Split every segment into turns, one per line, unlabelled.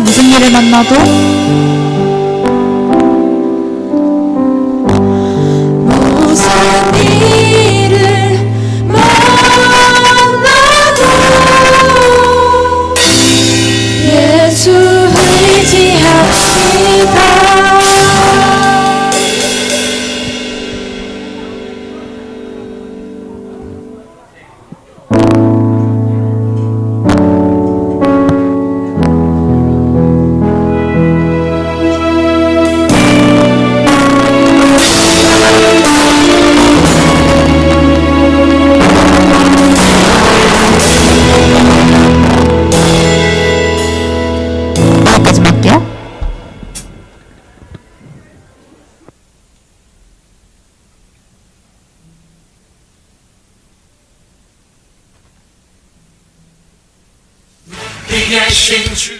무슨 일을 만나도
예수 의지합시다.
여기까지만 할게요.
계신 주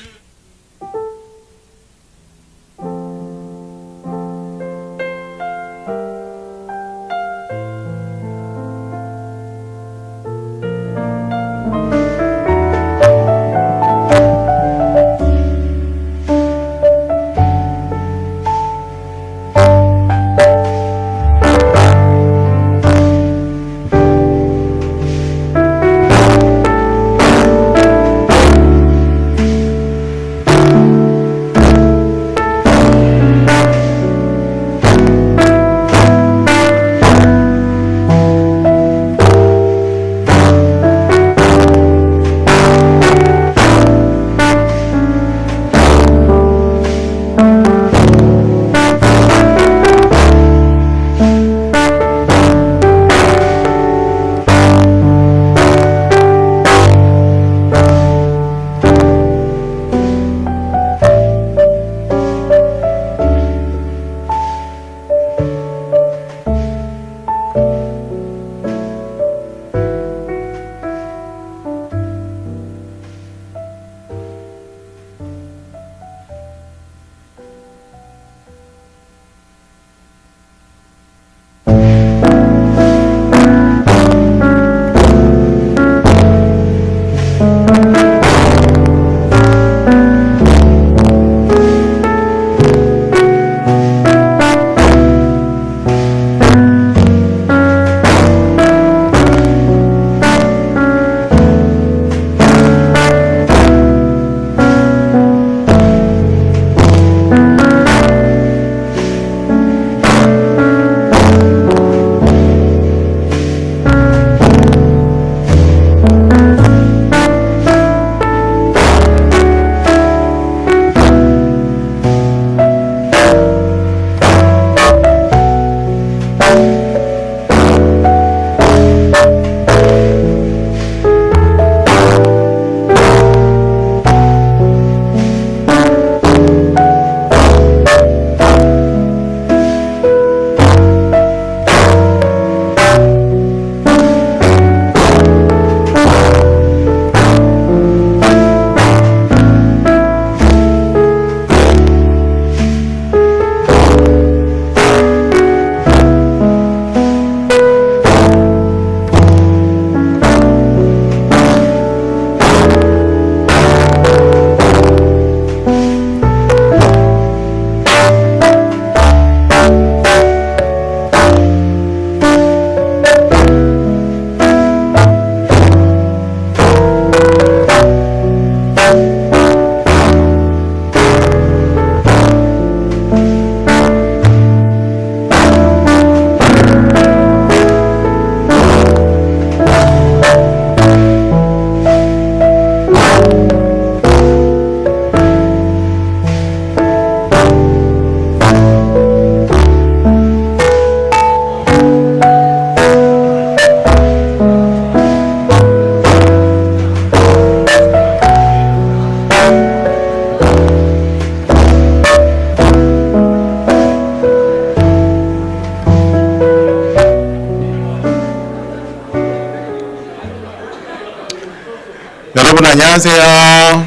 여러분 안녕하세요.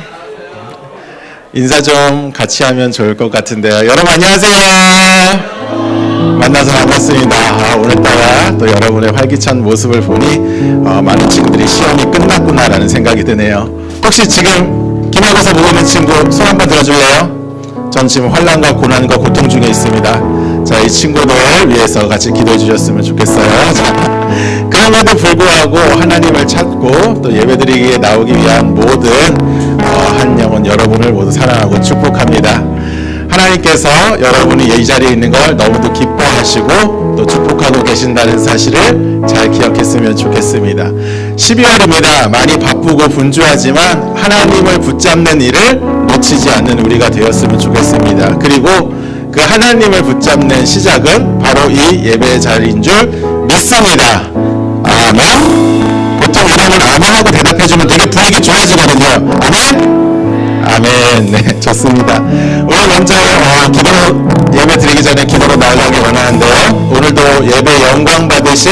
인사 좀 같이 하면 좋을 것 같은데요. 여러분 안녕하세요. 만나서 반갑습니다. 오늘따라 또 여러분의 활기찬 모습을 보니 많은 친구들이 시험이 끝났구나라는 생각이 드네요. 혹시 지금 기말고사 보고 있는 친구 손 한번 들어줄래요? 전 지금 환난과 고난과 고통 중에 있습니다. 자, 이 친구들 위해서 같이 기도해 주셨으면 좋겠어요. 자, 그럼에도 불구하고 하나님을 찾고 또 예배드리기에 나오기 위한 모든 한 영혼 여러분을 모두 사랑하고 축복합니다. 하나님께서 여러분이 이 자리에 있는 걸 너무도 기뻐하시고 또 축복하고 계신다는 사실을 잘 기억했으면 좋겠습니다. 12월입니다. 많이 바쁘고 분주하지만 하나님을 붙잡는 일을 놓치지 않는 우리가 되었으면 좋겠습니다. 그리고 그 하나님을 붙잡는 시작은 바로 이 예배 자리인 줄 믿습니다. 아멘. 보통 이러면 아멘하고 대답해주면 되게 분위기 좋아지거든요. 아멘. 아멘. 네, 좋습니다. 오늘 먼저 기도 예배 드리기 전에 기도로 나아가기 원하는데요. 오늘도 예배 영광 받으실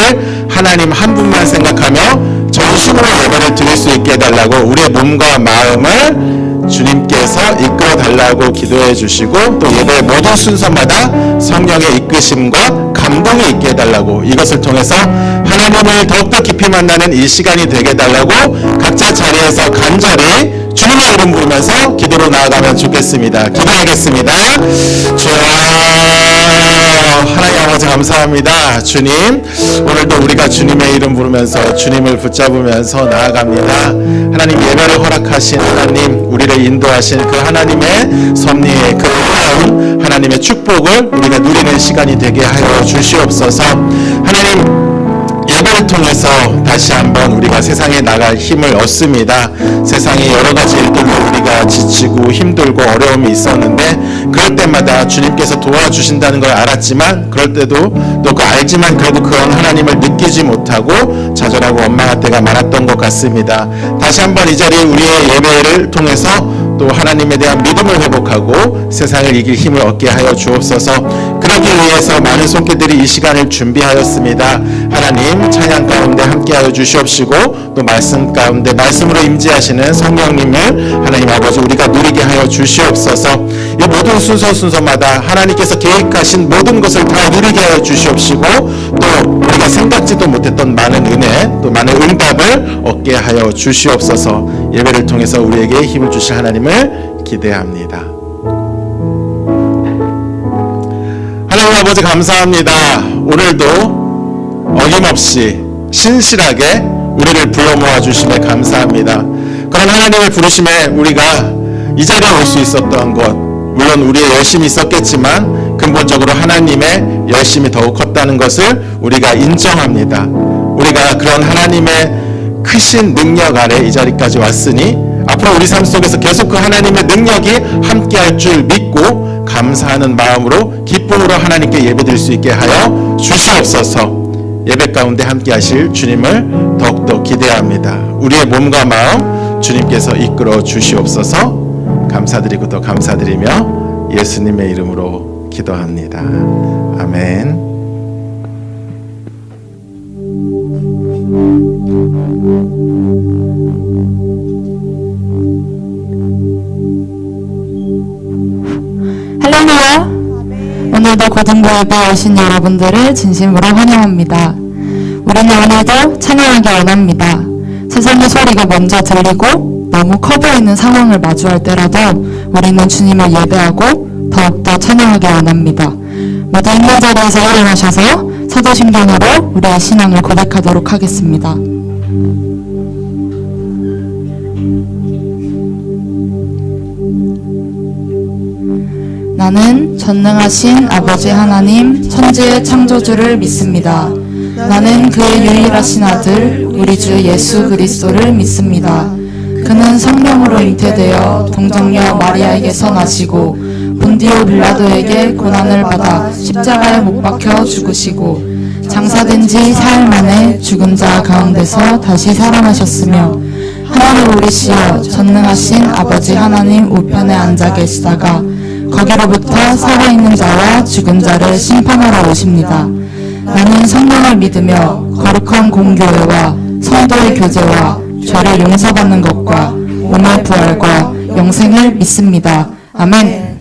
하나님 한 분만 생각하며 전심으로 예배를 드릴 수 있게 해달라고 우리의 몸과 마음을 주님께서 이끌어 달라고 기도해 주시고 또 예배 모든 순서마다 성령의 이끄심과 감동이 있게 해달라고 이것을 통해서 하나님을 더욱더 깊이 만나는 이 시간이 되게 해달라고 각자 자리에서 간절히 주님의 이름 부르면서 기도로 나아가면 좋겠습니다. 기도하겠습니다. 주여, 하나님 아버지 감사합니다. 주님, 오늘도 우리가 주님의 이름 부르면서 주님을 붙잡으면서 나아갑니다. 하나님 예배를 허락하신 하나님, 우리를 인도하신 그 하나님의 섭리의 그 놀라운 하나님의 축복을 우리가 누리는 시간이 되게 하여 주시옵소서. 하나님, 예배를 통해서 다시 한번 우리가 세상에 나갈 힘을 얻습니다. 세상에 여러 가지 일들로 우리가 지치고 힘들고 어려움이 있었는데 그럴 때마다 주님께서 도와주신다는 걸 알았지만 그럴 때도 또 그 알지만 그래도 그런 하나님을 느끼지 못하고 좌절하고 원망할 때가 많았던 것 같습니다. 다시 한번 이 자리에 우리의 예배를 통해서 또 하나님에 대한 믿음을 회복하고 세상을 이길 힘을 얻게 하여 주옵소서. 그러기 위해서 많은 손길들이 이 시간을 준비하였습니다. 하나님 찬양 가운데 함께하여 주시옵시고 또 말씀 가운데 말씀으로 임재하시는 성령님을 하나님 아버지 우리가 누리게 하여 주시옵소서. 이 모든 순서마다 하나님께서 계획하신 모든 것을 다 누리게 하여 주시옵시고 또 우리가 생각지도 못했던 많은 은혜 또 많은 응답을 얻게 하여 주시옵소서. 예배를 통해서 우리에게 힘을 주실 하나님을 기대합니다. 하나님 아버지 감사합니다. 오늘도 어김없이 신실하게 우리를 불러 모아주심에 감사합니다. 그런 하나님을 부르심에 우리가 이 자리에 올 수 있었던 것 물론 우리의 열심이 있었겠지만 근본적으로 하나님의 열심이 더욱 컸다는 것을 우리가 인정합니다. 우리가 그런 하나님의 크신 능력 아래 이 자리까지 왔으니 앞으로 우리 삶 속에서 계속 그 하나님의 능력이 함께할 줄 믿고 감사하는 마음으로 기쁨으로 하나님께 예배드릴 수 있게 하여 주시옵소서. 예배 가운데 함께 하실 주님을 더욱더 기대합니다. 우리의 몸과 마음 주님께서 이끌어 주시옵소서. 감사드리고 또 감사드리며 예수님의 이름으로 기도합니다. 아멘.
할렐루야. 오늘도 고등부 예배에 오신 여러분들을 진심으로 환영합니다. 우리는 오늘도 찬양하기 원합니다. 세상의 소리가 먼저 들리고 너무 커 보이는 상황을 마주할 때라도 우리는 주님을 예배하고 더욱더 찬양하기 원합니다. 모두 있는 자리에서 일어나셔서 사도신경으로 우리의 신앙을 고백하도록 하겠습니다. 나는 전능하신 아버지 하나님 천지의 창조주를 믿습니다. 나는 그의 유일하신 아들 우리 주 예수 그리스도를 믿습니다. 그는 성령으로 잉태되어 동정녀 마리아에게서 나시고 본디오 빌라도에게 고난을 받아 십자가에 못 박혀 죽으시고 장사된 지 사흘 만에 죽은 자 가운데서 다시 살아나셨으며 하나님 우리시여 전능하신 아버지 하나님 우편에 앉아 계시다가 거기로부터 살아있는 자와 죽은 자를 심판하러 오십니다. 나는 성령을 믿으며 거룩한 공교회와 성도의 교제와 죄를 용서받는 것과 몸의 부활과 영생을 믿습니다. 아멘.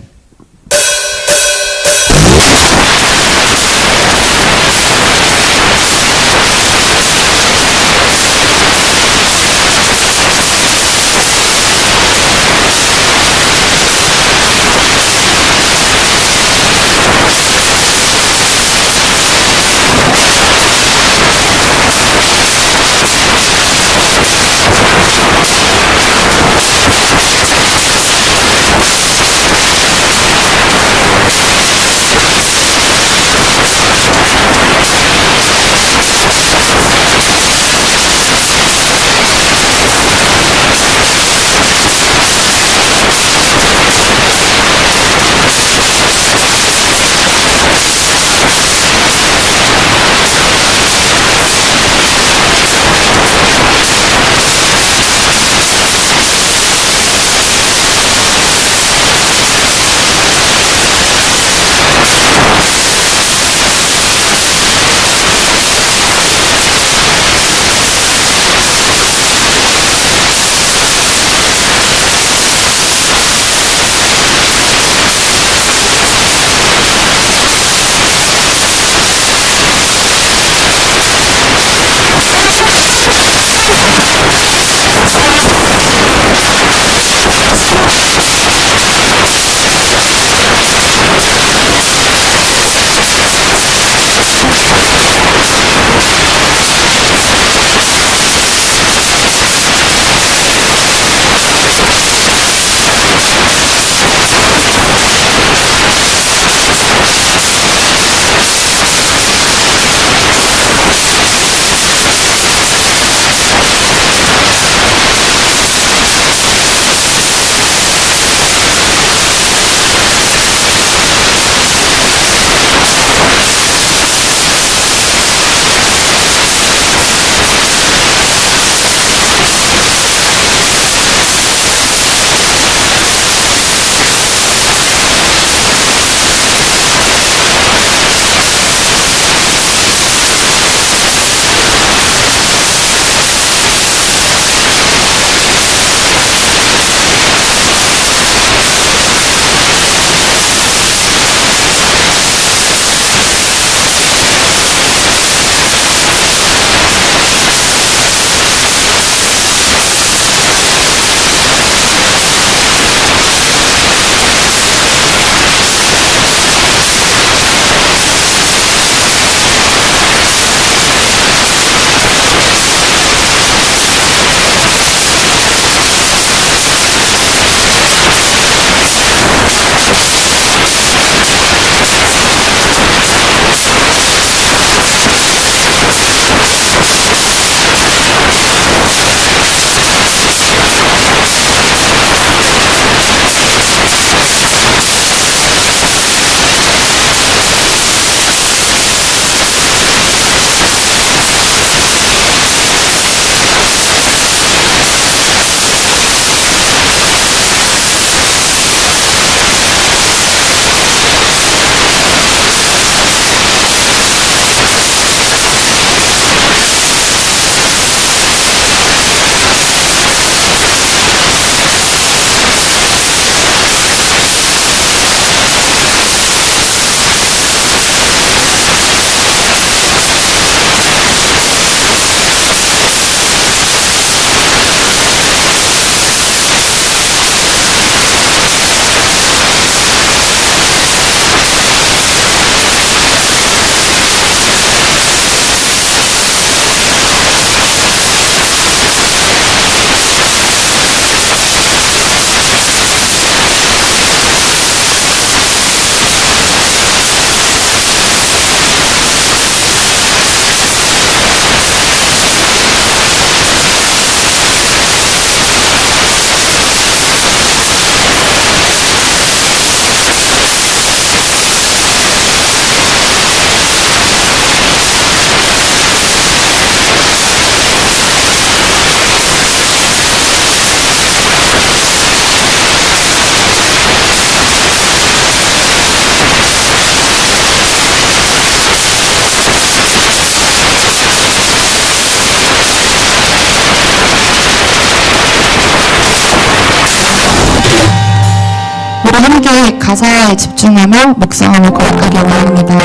함께 가사에 집중하며 묵상함을 거룩하게 원합니다.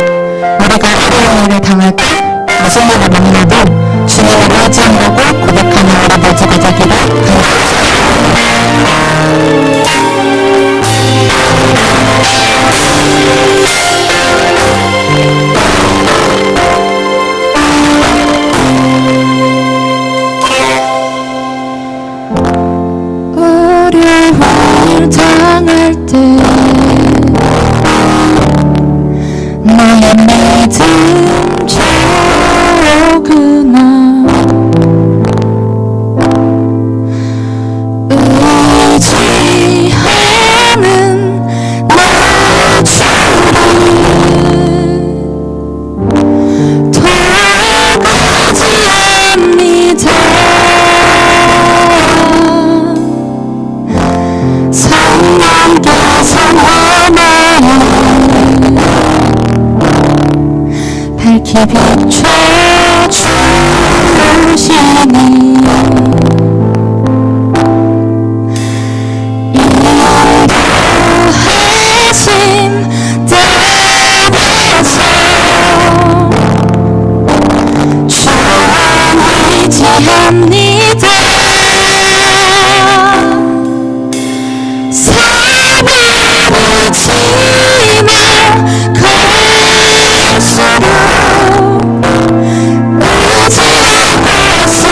우리가 어려운 일을 당할 때 무슨 일을 만나도 주님을 의지한다고 고백하는 우리 모두가 되기를 어려움을 당할 때 나의 믿음 적으나 의지하는 나 주를 돌아가지 않니다. 성령께서 나를 밝히 비춰주시니 인도하심 따라서 주를 의지합니다. 갈수록 의지할 것은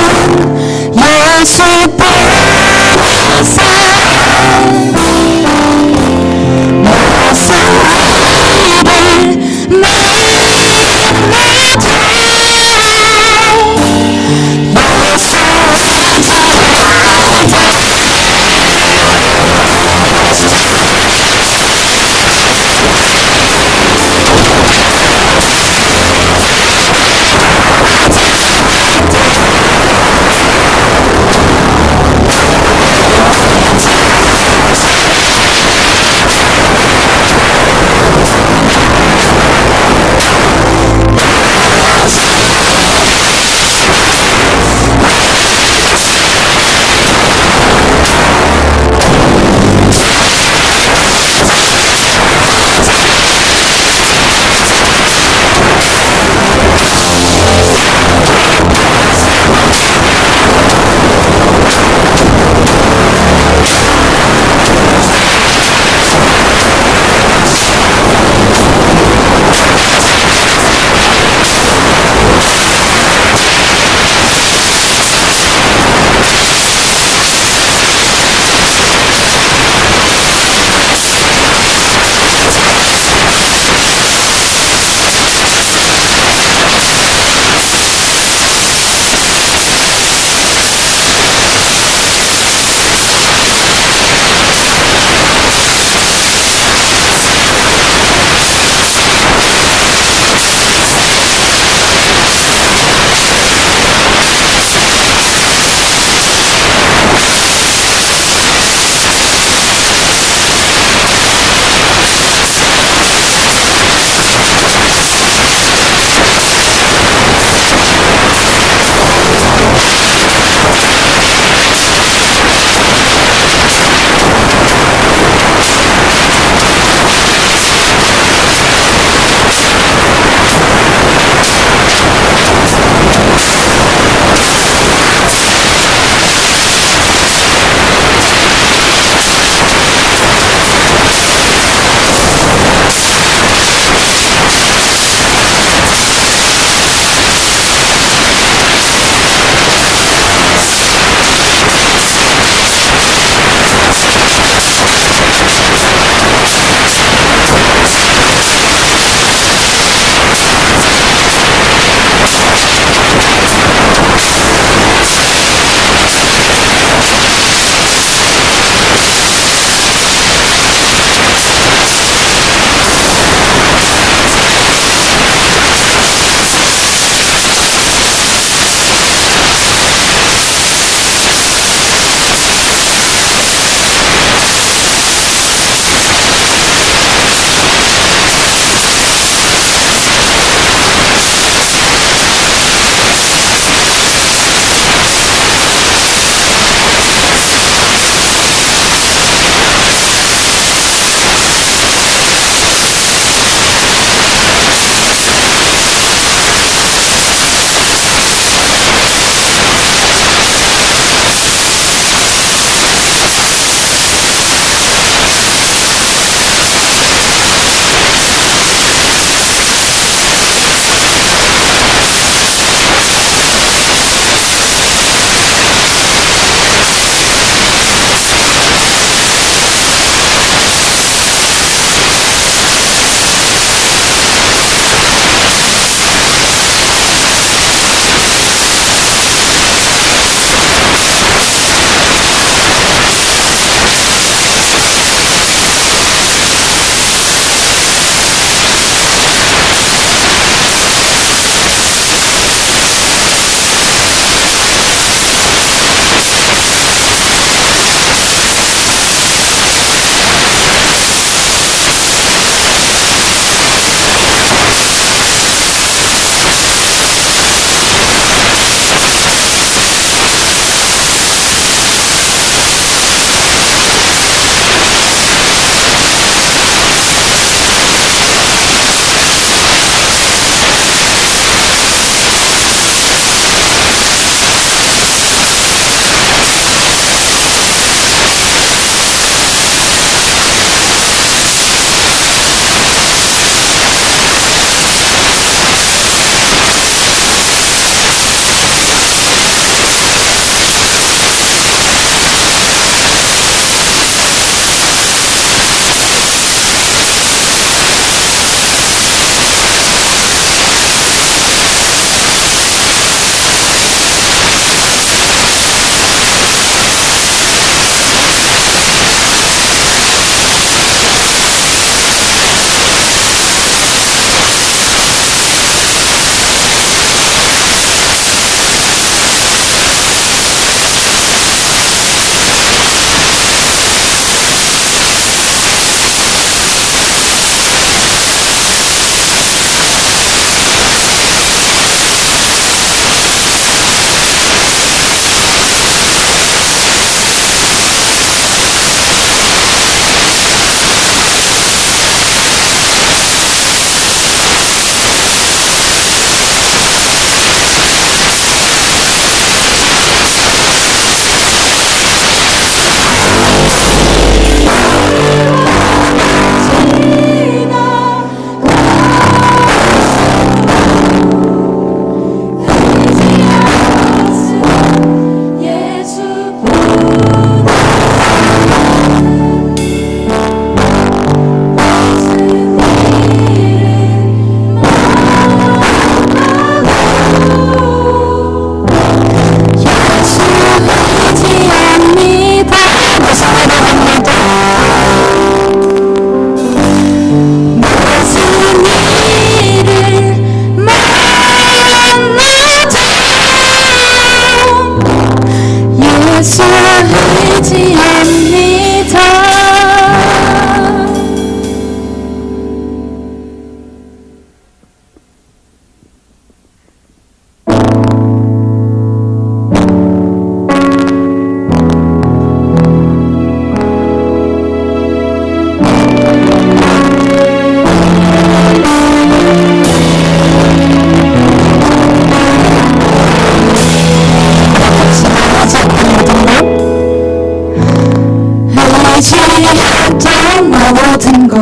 보이지 않던 모든 것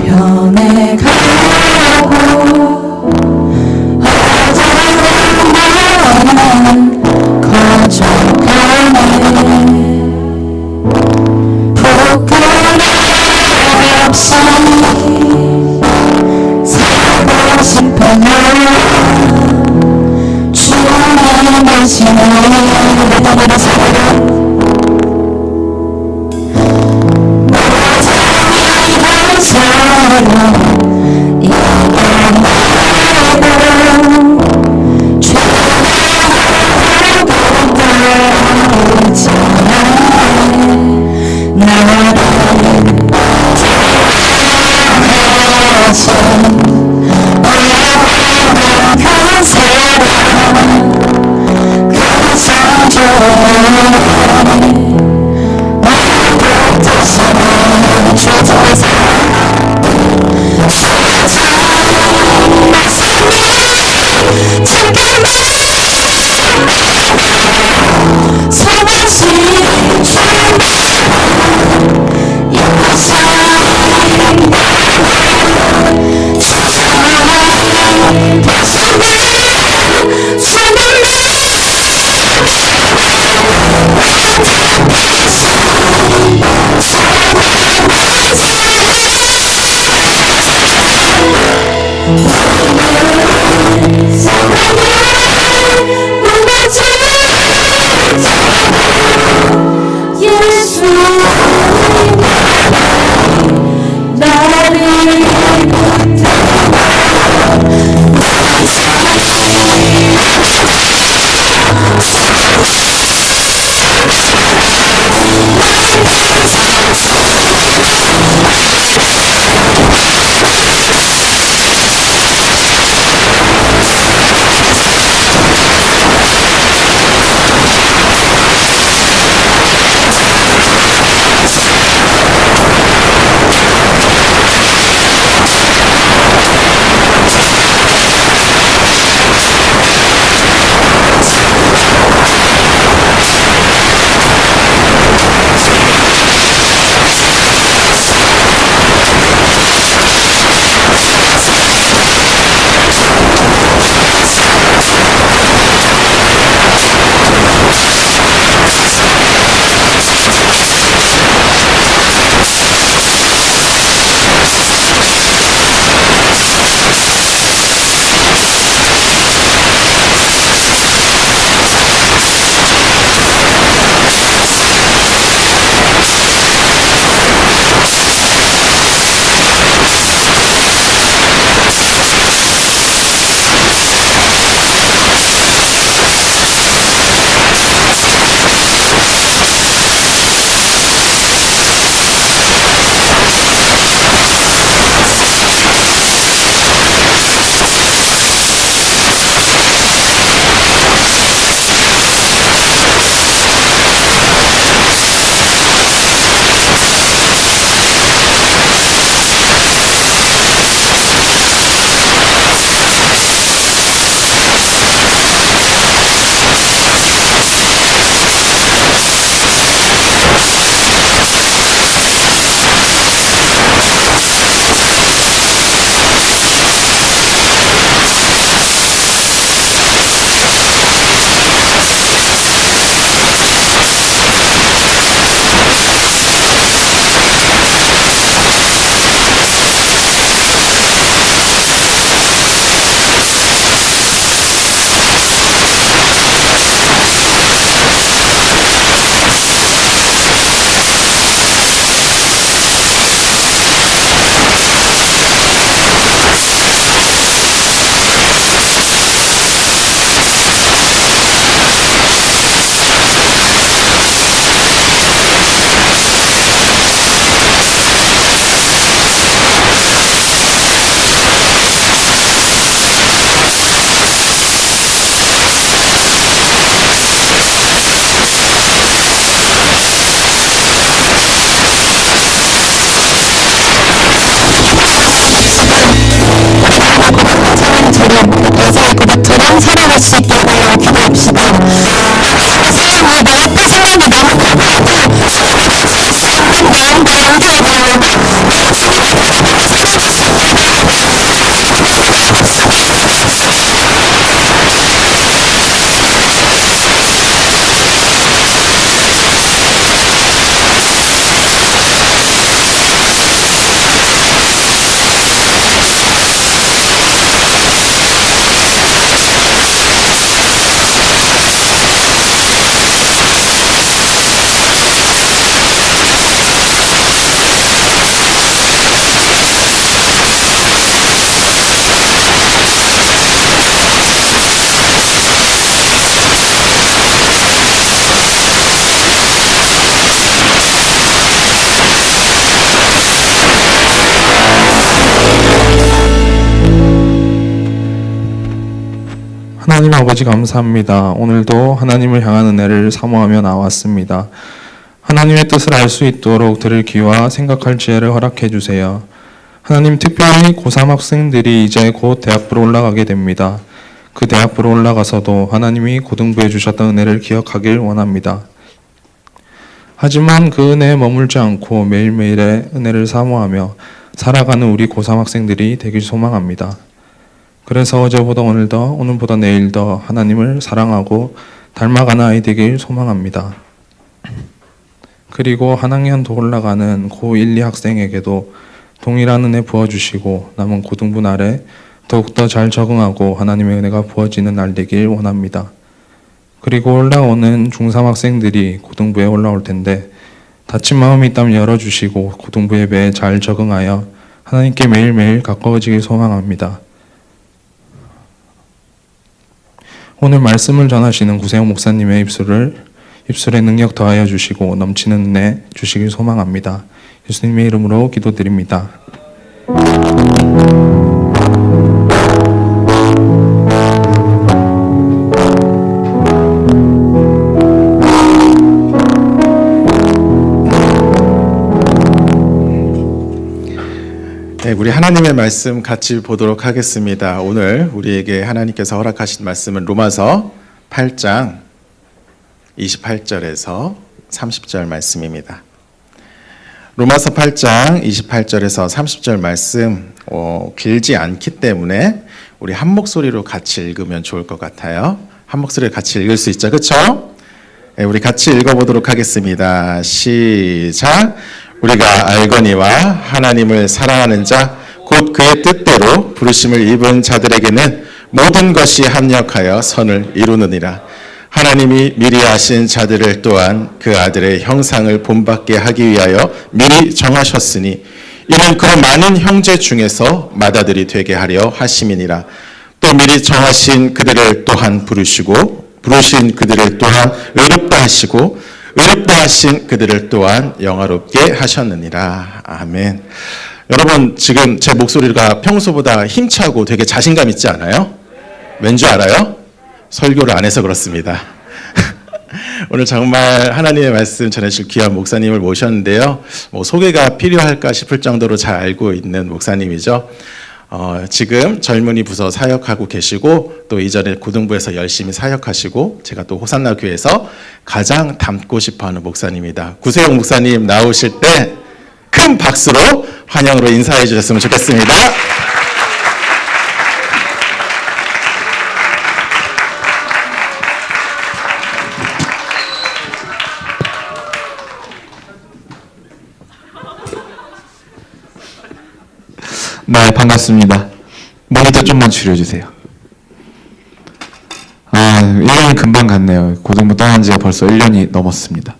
변해가고 어두운 마음은 커져가네 부끄러움 없이 살고 싶어 나 주님의 대신에
내 앞에 사람이 너무 많아도 하나님 아버지 감사합니다. 오늘도 하나님을 향한 은혜를 사모하며 나왔습니다. 하나님의 뜻을 알 수 있도록 들을 귀와 생각할 지혜를 허락해 주세요. 하나님, 특별히 고3 학생들이 이제 곧 대학부로 올라가게 됩니다. 그 대학부로 올라가서도 하나님이 고등부해 주셨던 은혜를 기억하길 원합니다. 하지만 그 은혜에 머물지 않고 매일매일의 은혜를 사모하며 살아가는 우리 고3 학생들이 되길 소망합니다. 그래서 어제보다 오늘 더, 오늘보다 내일 더 하나님을 사랑하고 닮아가는 아이 되길 소망합니다. 그리고 한 학년 더 올라가는 고1, 2 학생에게도 동일한 은혜 부어주시고 남은 고등부 날에 더욱더 잘 적응하고 하나님의 은혜가 부어지는 날 되길 원합니다. 그리고 올라오는 중3 학생들이 고등부에 올라올 텐데 다친 마음이 있다면 열어주시고 고등부 예배에 잘 적응하여 하나님께 매일매일 가까워지길 소망합니다. 오늘 말씀을 전하시는 구세영 목사님의 입술에 능력 더하여 주시고 넘치는 은혜 주시길 소망합니다. 예수님의 이름으로 기도드립니다.
네, 우리 하나님의 말씀 같이 보도록 하겠습니다. 오늘 우리에게 하나님께서 허락하신 말씀은 로마서 8장 28절에서 30절 말씀입니다. 로마서 8장 28절에서 30절 말씀 길지 않기 때문에 우리 한 목소리로 같이 읽으면 좋을 것 같아요. 한 목소리로 같이 읽을 수 있죠, 그렇죠? 네, 우리 같이 읽어보도록 하겠습니다. 시작. 우리가 알거니와 하나님을 사랑하는 자 곧 그의 뜻대로 부르심을 입은 자들에게는 모든 것이 합력하여 선을 이루느니라. 하나님이 미리 아신 자들을 또한 그 아들의 형상을 본받게 하기 위하여 미리 정하셨으니 이는 그런 많은 형제 중에서 맏아들이 되게 하려 하심이니라. 또 미리 정하신 그들을 또한 부르시고 부르신 그들을 또한 의롭다 하시고 의롭다 하신 그들을 또한 영화롭게 하셨느니라. 아멘. 여러분, 지금 제 목소리가 평소보다 힘차고 되게 자신감 있지 않아요? 왠지 알아요? 설교를 안 해서 그렇습니다. 오늘 정말 하나님의 말씀 전해주실 귀한 목사님을 모셨는데요. 소개가 필요할까 싶을 정도로 잘 알고 있는 목사님이죠. 지금 젊은이 부서 사역하고 계시고 또 이전에 고등부에서 열심히 사역하시고 제가 또 호산나 교회에서 가장 닮고 싶어하는 목사님이다. 구세영 목사님 나오실 때 큰 박수로 환영으로 인사해 주셨으면 좋겠습니다.
네, 반갑습니다. 모니터 좀만 줄여주세요. 1년이 금방 갔네요. 고등부 떠난 지가 벌써 1년이 넘었습니다.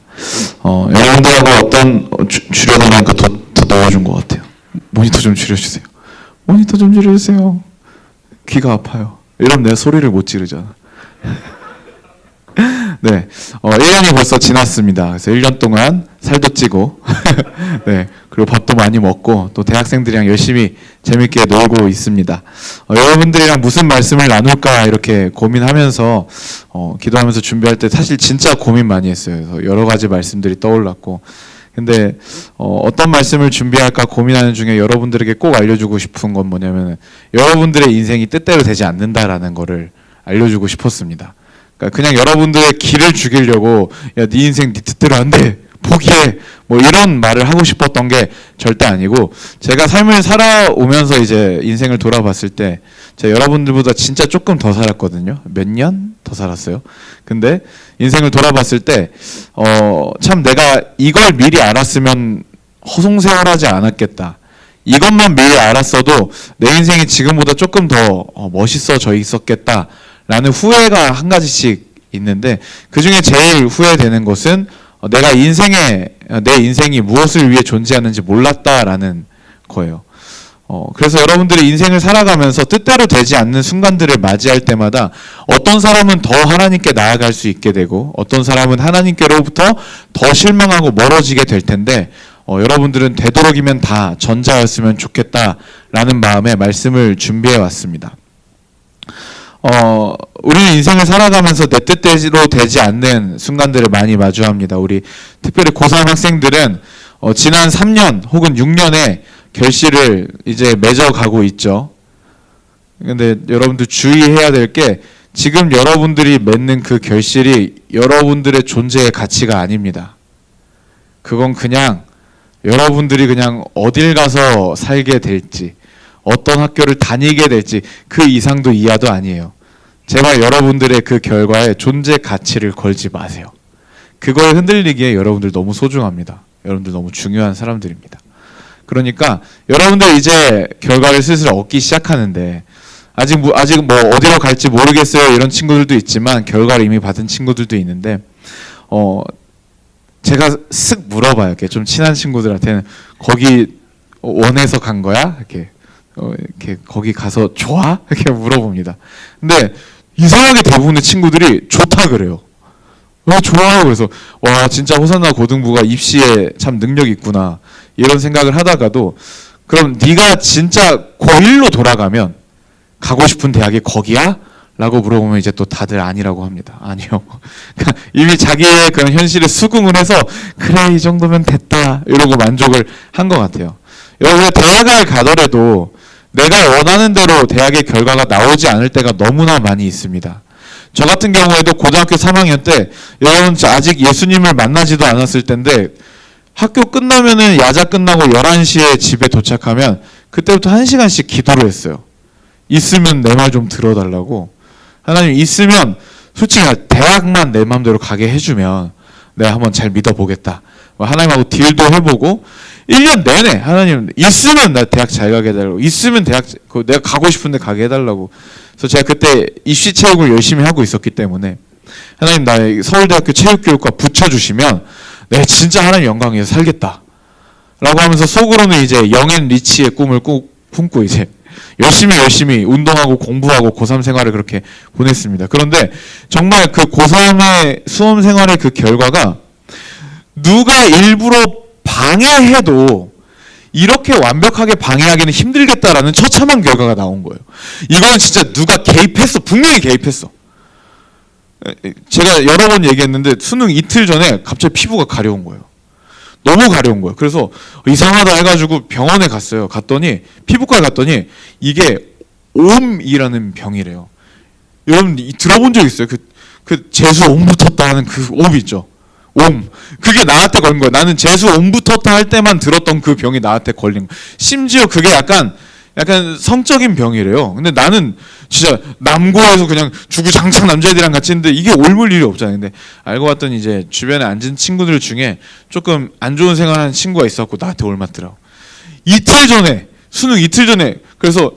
여러분들하고 줄여달라니까 더 넣어준 것 같아요. 모니터 좀 줄여주세요. 모니터 좀 줄여주세요. 귀가 아파요. 이러면 내 소리를 못 지르잖아. 네, 1년이 벌써 지났습니다. 그래서 1년 동안 살도 찌고, 네, 그리고 밥도 많이 먹고, 또 대학생들이랑 열심히 재밌게 놀고 있습니다. 여러분들이랑 무슨 말씀을 나눌까 이렇게 고민하면서, 기도하면서 준비할 때 사실 진짜 고민 많이 했어요. 그래서 여러 가지 말씀들이 떠올랐고, 근데, 어떤 말씀을 준비할까 고민하는 중에 여러분들에게 꼭 알려주고 싶은 건 뭐냐면, 여러분들의 인생이 뜻대로 되지 않는다라는 거를 알려주고 싶었습니다. 그냥 여러분들의 길을 죽이려고 야, 네 인생 네 뜻대로 안 돼. 포기해. 뭐 이런 말을 하고 싶었던 게 절대 아니고 제가 삶을 살아오면서 이제 인생을 돌아봤을 때 제가 여러분들보다 진짜 조금 더 살았거든요. 몇 년 더 살았어요. 근데 인생을 돌아봤을 때 참 내가 이걸 미리 알았으면 허송세월하지 않았겠다. 이것만 미리 알았어도 내 인생이 지금보다 조금 더 멋있어져 있었겠다. 라는 후회가 한 가지씩 있는데 그 중에 제일 후회되는 것은 내가 내 인생이 무엇을 위해 존재하는지 몰랐다라는 거예요. 그래서 여러분들이 인생을 살아가면서 뜻대로 되지 않는 순간들을 맞이할 때마다 어떤 사람은 더 하나님께 나아갈 수 있게 되고 어떤 사람은 하나님께로부터 더 실망하고 멀어지게 될 텐데 여러분들은 되도록이면 다 전자였으면 좋겠다라는 마음에 말씀을 준비해 왔습니다. 우리는 인생을 살아가면서 내 뜻대로 되지 않는 순간들을 많이 마주합니다. 우리 특별히 고3 학생들은 지난 3년 혹은 6년의 결실을 이제 맺어가고 있죠. 근데 여러분들 주의해야 될 게 지금 여러분들이 맺는 그 결실이 여러분들의 존재의 가치가 아닙니다. 그건 그냥 여러분들이 그냥 어딜 가서 살게 될지, 어떤 학교를 다니게 될지 그 이상도 이하도 아니에요. 제발 여러분들의 그 결과에 존재 가치를 걸지 마세요. 그거에 흔들리기에 여러분들 너무 소중합니다. 여러분들 너무 중요한 사람들입니다. 그러니까 여러분들 이제 결과를 슬슬 얻기 시작하는데 아직 뭐 어디로 갈지 모르겠어요 이런 친구들도 있지만 결과를 이미 받은 친구들도 있는데 제가 쓱 물어봐요. 이렇게 좀 친한 친구들한테는 거기 원해서 간 거야? 이렇게 거기 가서 좋아? 이렇게 물어봅니다. 근데 이상하게 대부분의 친구들이 좋다 그래요. 왜 좋아? 그래서 와 진짜 호산나 고등부가 입시에 참 능력이 있구나 이런 생각을 하다가도 그럼 네가 진짜 고1로 돌아가면 가고 싶은 대학이 거기야? 라고 물어보면 이제 또 다들 아니라고 합니다. 아니요. 그러니까 이미 자기의 그런 현실에 수긍을 해서 그래 이 정도면 됐다 이러고 만족을 한 것 같아요. 여러분 대학을 가더라도 내가 원하는 대로 대학의 결과가 나오지 않을 때가 너무나 많이 있습니다. 저 같은 경우에도 고등학교 3학년 때 여러분 아직 예수님을 만나지도 않았을 때인데 학교 끝나면은 야자 끝나고 11시에 집에 도착하면 그때부터 1시간씩 기도를 했어요. 있으면 내 말 좀 들어달라고. 하나님 있으면 솔직히 대학만 내 마음대로 가게 해주면 내가 한번 잘 믿어보겠다. 하나님하고 딜도 해보고 1년 내내 하나님 있으면 나 대학 잘 가게 해달라고. 있으면 대학 내가 가고 싶은데 가게 해달라고. 그래서 제가 그때 입시 체육을 열심히 하고 있었기 때문에 하나님 나 서울대학교 체육교육과 붙여주시면 내가 진짜 하나님 영광에서 살겠다. 라고 하면서 속으로는 이제 영앤 리치의 꿈을 품고 이제 열심히 운동하고 공부하고 고3 생활을 그렇게 보냈습니다. 그런데 정말 그 고3의 수험 생활의 그 결과가 누가 일부러 방해해도 이렇게 완벽하게 방해하기는 힘들겠다라는 처참한 결과가 나온 거예요. 이거는 진짜 누가 개입했어. 분명히 개입했어. 제가 여러 번 얘기했는데 수능 이틀 전에 갑자기 피부가 가려운 거예요. 너무 가려운 거예요. 그래서 이상하다 해가지고 병원에 갔어요. 갔더니 피부과에 갔더니 이게 옴이라는 병이래요. 여러분 들어본 적 있어요? 그 재수 옴 붙었다 하는 그 옴 있죠. 옴. 그게 나한테 걸린 거예요. 나는 재수 옴 붙었다 할 때만 들었던 그 병이 나한테 걸린 거예요. 심지어 그게 약간 성적인 병이래요. 근데 나는 진짜 남고에서 그냥 주구장창 남자애들이랑 같이 있는데 이게 옮을 일이 없잖아요. 근데 알고 봤더니 이제 주변에 앉은 친구들 중에 조금 안 좋은 생활하는 친구가 있었고 나한테 옮았더라고. 수능 이틀 전에 그래서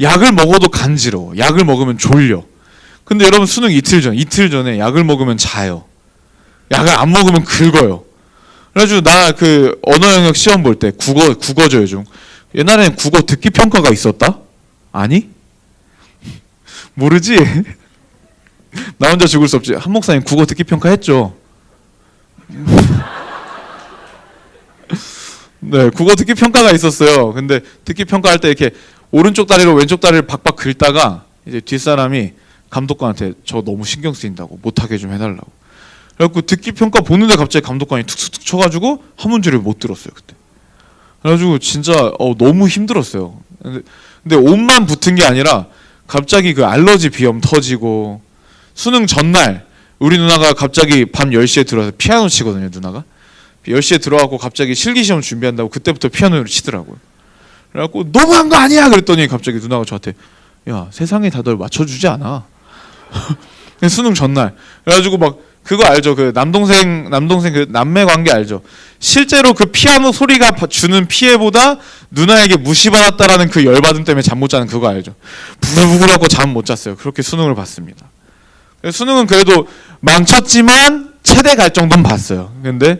약을 먹어도 간지러워. 약을 먹으면 졸려. 근데 여러분 수능 이틀 전에 약을 먹으면 자요. 약을 안 먹으면 긁어요. 그래가지고 나 그 언어 영역 시험 볼 때 국어죠 요즘. 옛날에는 국어 듣기 평가가 있었다? 아니? 모르지? 나 혼자 죽을 수 없지. 한 목사님 국어 듣기 평가 했죠? 네, 국어 듣기 평가가 있었어요. 근데 듣기 평가할 때 이렇게 오른쪽 다리로 왼쪽 다리를 박박 긁다가 이제 뒷사람이 감독관한테 저 너무 신경 쓰인다고 못하게 좀 해달라고. 그래갖고 듣기 평가 보는데 갑자기 감독관이 툭툭툭 쳐가지고 한 문제를 못 들었어요 그때. 그래가지고 진짜 너무 힘들었어요. 근데 옷만 붙은 게 아니라 갑자기 그 알러지 비염 터지고 수능 전날 우리 누나가 갑자기 밤 10시에 들어와서 피아노 치거든요. 누나가 10시에 들어와서 갑자기 실기시험 준비한다고 그때부터 피아노를 치더라고요. 그래갖고 너무한 거 아니야 그랬더니 갑자기 누나가 저한테 야 세상에 다들 맞춰주지 않아. 수능 전날. 그래가지고 막 그거 알죠? 그 남동생 그 남매 관계 알죠? 실제로 그 피아노 소리가 주는 피해보다 누나에게 무시받았다라는 그 열받음 때문에 잠 못 자는 그거 알죠? 부글부글하고 잠 못 잤어요. 그렇게 수능을 봤습니다. 수능은 그래도 망쳤지만 체대 갈 정도는 봤어요. 근데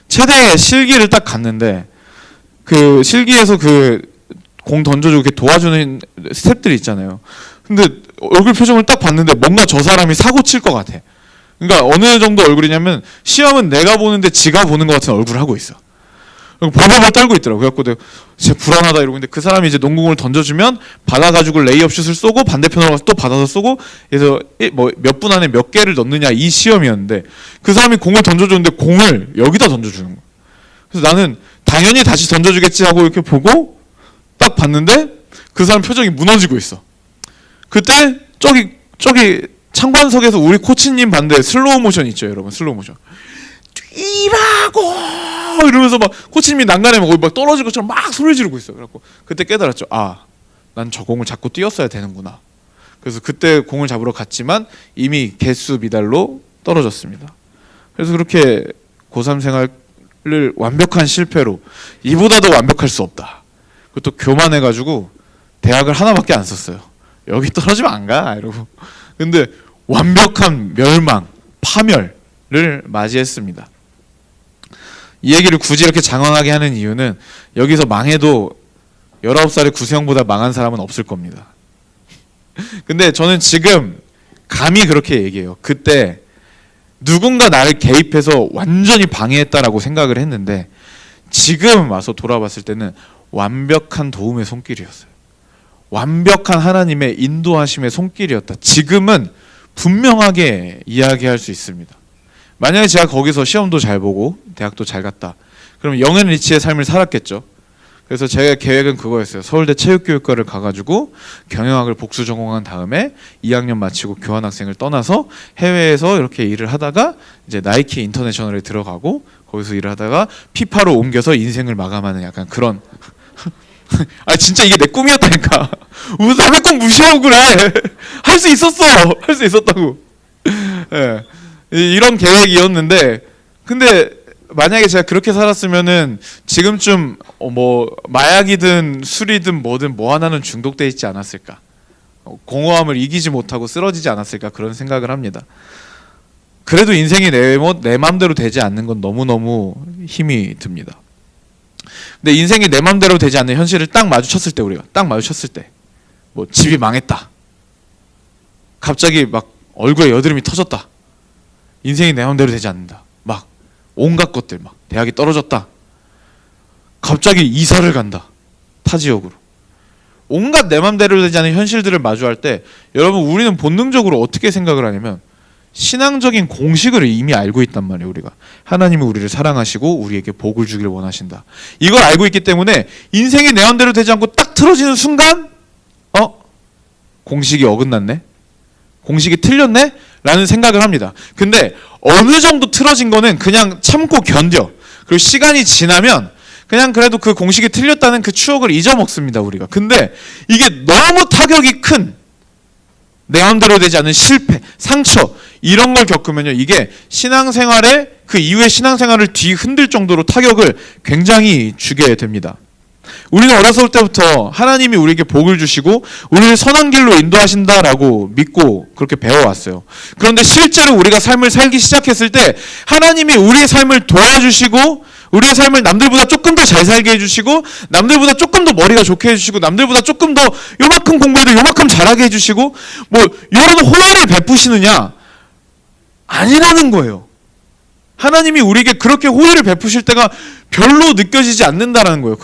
체대 실기를 딱 갔는데 그 실기에서 그 공 던져주고 이렇게 도와주는 스태프들이 있잖아요. 근데 얼굴 표정을 딱 봤는데 뭔가 저 사람이 사고 칠 것 같아. 그러니까 어느 정도 얼굴이냐면 시험은 내가 보는데 지가 보는 것 같은 얼굴을 하고 있어. 벌벌 떨고 있더라고. 그래갖고 내가 진짜 불안하다 이러고 있는데 그 사람이 이제 농구공을 던져주면 받아가지고 레이업 슛을 쏘고 반대편으로 가서 또 받아서 쏘고 그래서 뭐 몇 분 안에 몇 개를 넣느냐 이 시험이었는데 그 사람이 공을 던져줬는데 공을 여기다 던져주는 거야. 그래서 나는 당연히 다시 던져주겠지 하고 이렇게 보고 딱 봤는데 그 사람 표정이 무너지고 있어. 그때 저기 창관석에서 우리 코치님 봤는데 슬로우 모션 있죠, 여러분. 슬로우 모션. 뛰라고 이러면서 막 코치님이 난간에 막 떨어질 것처럼 막 소리 지르고 있어. 그래갖고 그때 깨달았죠. 아, 난 저 공을 잡고 뛰었어야 되는구나. 그래서 그때 공을 잡으러 갔지만 이미 개수 미달로 떨어졌습니다. 그래서 그렇게 고3 생활을 완벽한 실패로 이보다도 완벽할 수 없다. 그것도 교만해가지고 대학을 하나밖에 안 썼어요. 여기 떨어지면 안 가 이러고. 근데 완벽한 멸망, 파멸을 맞이했습니다. 이 얘기를 굳이 이렇게 장황하게 하는 이유는 여기서 망해도 19살의 구수형보다 망한 사람은 없을 겁니다. 근데 저는 지금 감히 그렇게 얘기해요. 그때 누군가 나를 개입해서 완전히 방해했다라고 생각을 했는데 지금 와서 돌아봤을 때는 완벽한 도움의 손길이었어요. 완벽한 하나님의 인도하심의 손길이었다. 지금은 분명하게 이야기할 수 있습니다. 만약에 제가 거기서 시험도 잘 보고 대학도 잘 갔다. 그럼 영앤 리치의 삶을 살았겠죠. 그래서 제 계획은 그거였어요. 서울대 체육교육과를 가가지고 경영학을 복수 전공한 다음에 2학년 마치고 교환학생을 떠나서 해외에서 이렇게 일을 하다가 이제 나이키 인터내셔널에 들어가고 거기서 일을 하다가 피파로 옮겨서 인생을 마감하는 약간 그런. 아 진짜 이게 내 꿈이었다니까. 무슨 남의 꿈 무시하고 그래. 할 수 있었어. 할 수 있었다고. 예. 이런 계획이었는데 근데 만약에 제가 그렇게 살았으면은 지금쯤 뭐 마약이든 술이든 뭐든 뭐 하나는 중독돼 있지 않았을까. 공허함을 이기지 못하고 쓰러지지 않았을까 그런 생각을 합니다. 그래도 인생이 내 맘대로 되지 않는 건 너무너무 힘이 듭니다. 근데 인생이 내 맘대로 되지 않는 현실을 딱 마주쳤을 때 우리가 딱 마주쳤을 때 뭐 집이 망했다. 갑자기 막 얼굴에 여드름이 터졌다. 인생이 내 맘대로 되지 않는다. 막 온갖 것들 막 대학이 떨어졌다. 갑자기 이사를 간다. 타 지역으로. 온갖 내 맘대로 되지 않는 현실들을 마주할 때 여러분 우리는 본능적으로 어떻게 생각을 하냐면 신앙적인 공식을 이미 알고 있단 말이에요. 우리가 하나님이 우리를 사랑하시고 우리에게 복을 주기를 원하신다. 이걸 알고 있기 때문에 인생이 내 맘대로 되지 않고 딱 틀어지는 순간 공식이 어긋났네? 공식이 틀렸네? 라는 생각을 합니다. 근데 어느 정도 틀어진 거는 그냥 참고 견뎌. 그리고 시간이 지나면 그냥 그래도 그 공식이 틀렸다는 그 추억을 잊어먹습니다. 우리가. 근데 이게 너무 타격이 큰 내 마음대로 되지 않는 실패, 상처 이런 걸 겪으면요. 이게 신앙생활에 그 이후의 신앙생활을 뒤흔들 정도로 타격을 굉장히 주게 됩니다. 우리는 어렸을 때부터 하나님이 우리에게 복을 주시고 우리를 선한 길로 인도하신다라고 믿고 그렇게 배워왔어요. 그런데 실제로 우리가 삶을 살기 시작했을 때 하나님이 우리의 삶을 도와주시고 우리의 삶을 남들보다 조금 더 잘 살게 해주시고 남들보다 조금 더 머리가 좋게 해주시고 남들보다 조금 더 요만큼 공부해도 요만큼 잘하게 해주시고 뭐 이런 호의를 베푸시느냐? 아니라는 거예요. 하나님이 우리에게 그렇게 호의를 베푸실 때가 별로 느껴지지 않는다라는 거예요.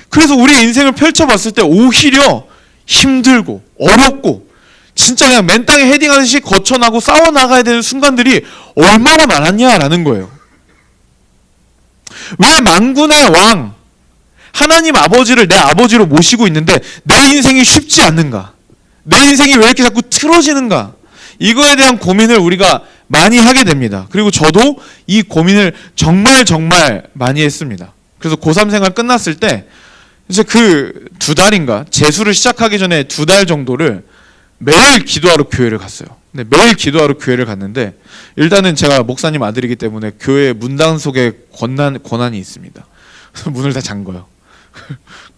그래서 우리의 인생을 펼쳐봤을 때 오히려 힘들고 어렵고 진짜 그냥 맨 땅에 헤딩하듯이 거쳐나고 싸워나가야 되는 순간들이 얼마나 많았냐라는 거예요. 왜 만군의 왕 하나님 아버지를 내 아버지로 모시고 있는데 내 인생이 쉽지 않는가? 내 인생이 왜 이렇게 자꾸 틀어지는가? 이거에 대한 고민을 우리가 많이 하게 됩니다. 그리고 저도 이 고민을 정말 많이 했습니다. 그래서 고3 생활 끝났을 때 이제 그 2달인가 재수를 시작하기 전에 2달 정도를 매일 기도하러 교회를 갔어요. 근데 매일 기도하러 교회를 갔는데 일단은 제가 목사님 아들이기 때문에 교회 문단 속에 권한이 있습니다. 그래서 문을 다 잠 거예요.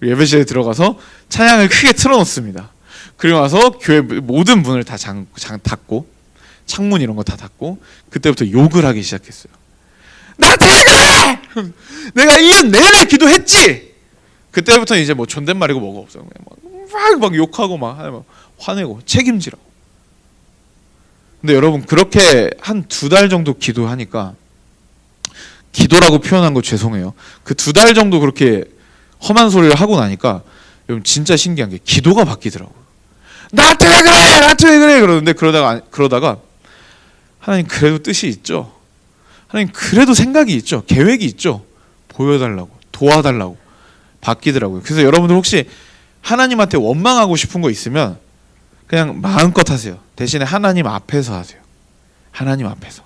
예배실에 들어가서 찬양을 크게 틀어놓습니다. 그리고 나서 교회 모든 문을 다 닫고 창문 이런 거 다 닫고 그때부터 욕을 하기 시작했어요. 나한테 왜 그래! 내가 1년 내내 기도했지! 그때부터 이제 뭐 존댓말이고 뭐가 없어요. 막 욕하고 막 화내고 책임지라고. 근데 여러분 그렇게 한 2달 정도 기도하니까 기도라고 표현한 거 죄송해요. 그 2달 정도 그렇게 험한 소리를 하고 나니까 여러분 진짜 신기한 게 기도가 바뀌더라고요. 나한테 왜 그래! 나한테 왜 그래! 그러는데 그러다가 하나님 그래도 뜻이 있죠. 하나님 그래도 생각이 있죠. 계획이 있죠. 보여달라고, 도와달라고 바뀌더라고요. 그래서 여러분들 혹시 하나님한테 원망하고 싶은 거 있으면 그냥 마음껏 하세요. 대신에 하나님 앞에서 하세요. 하나님 앞에서.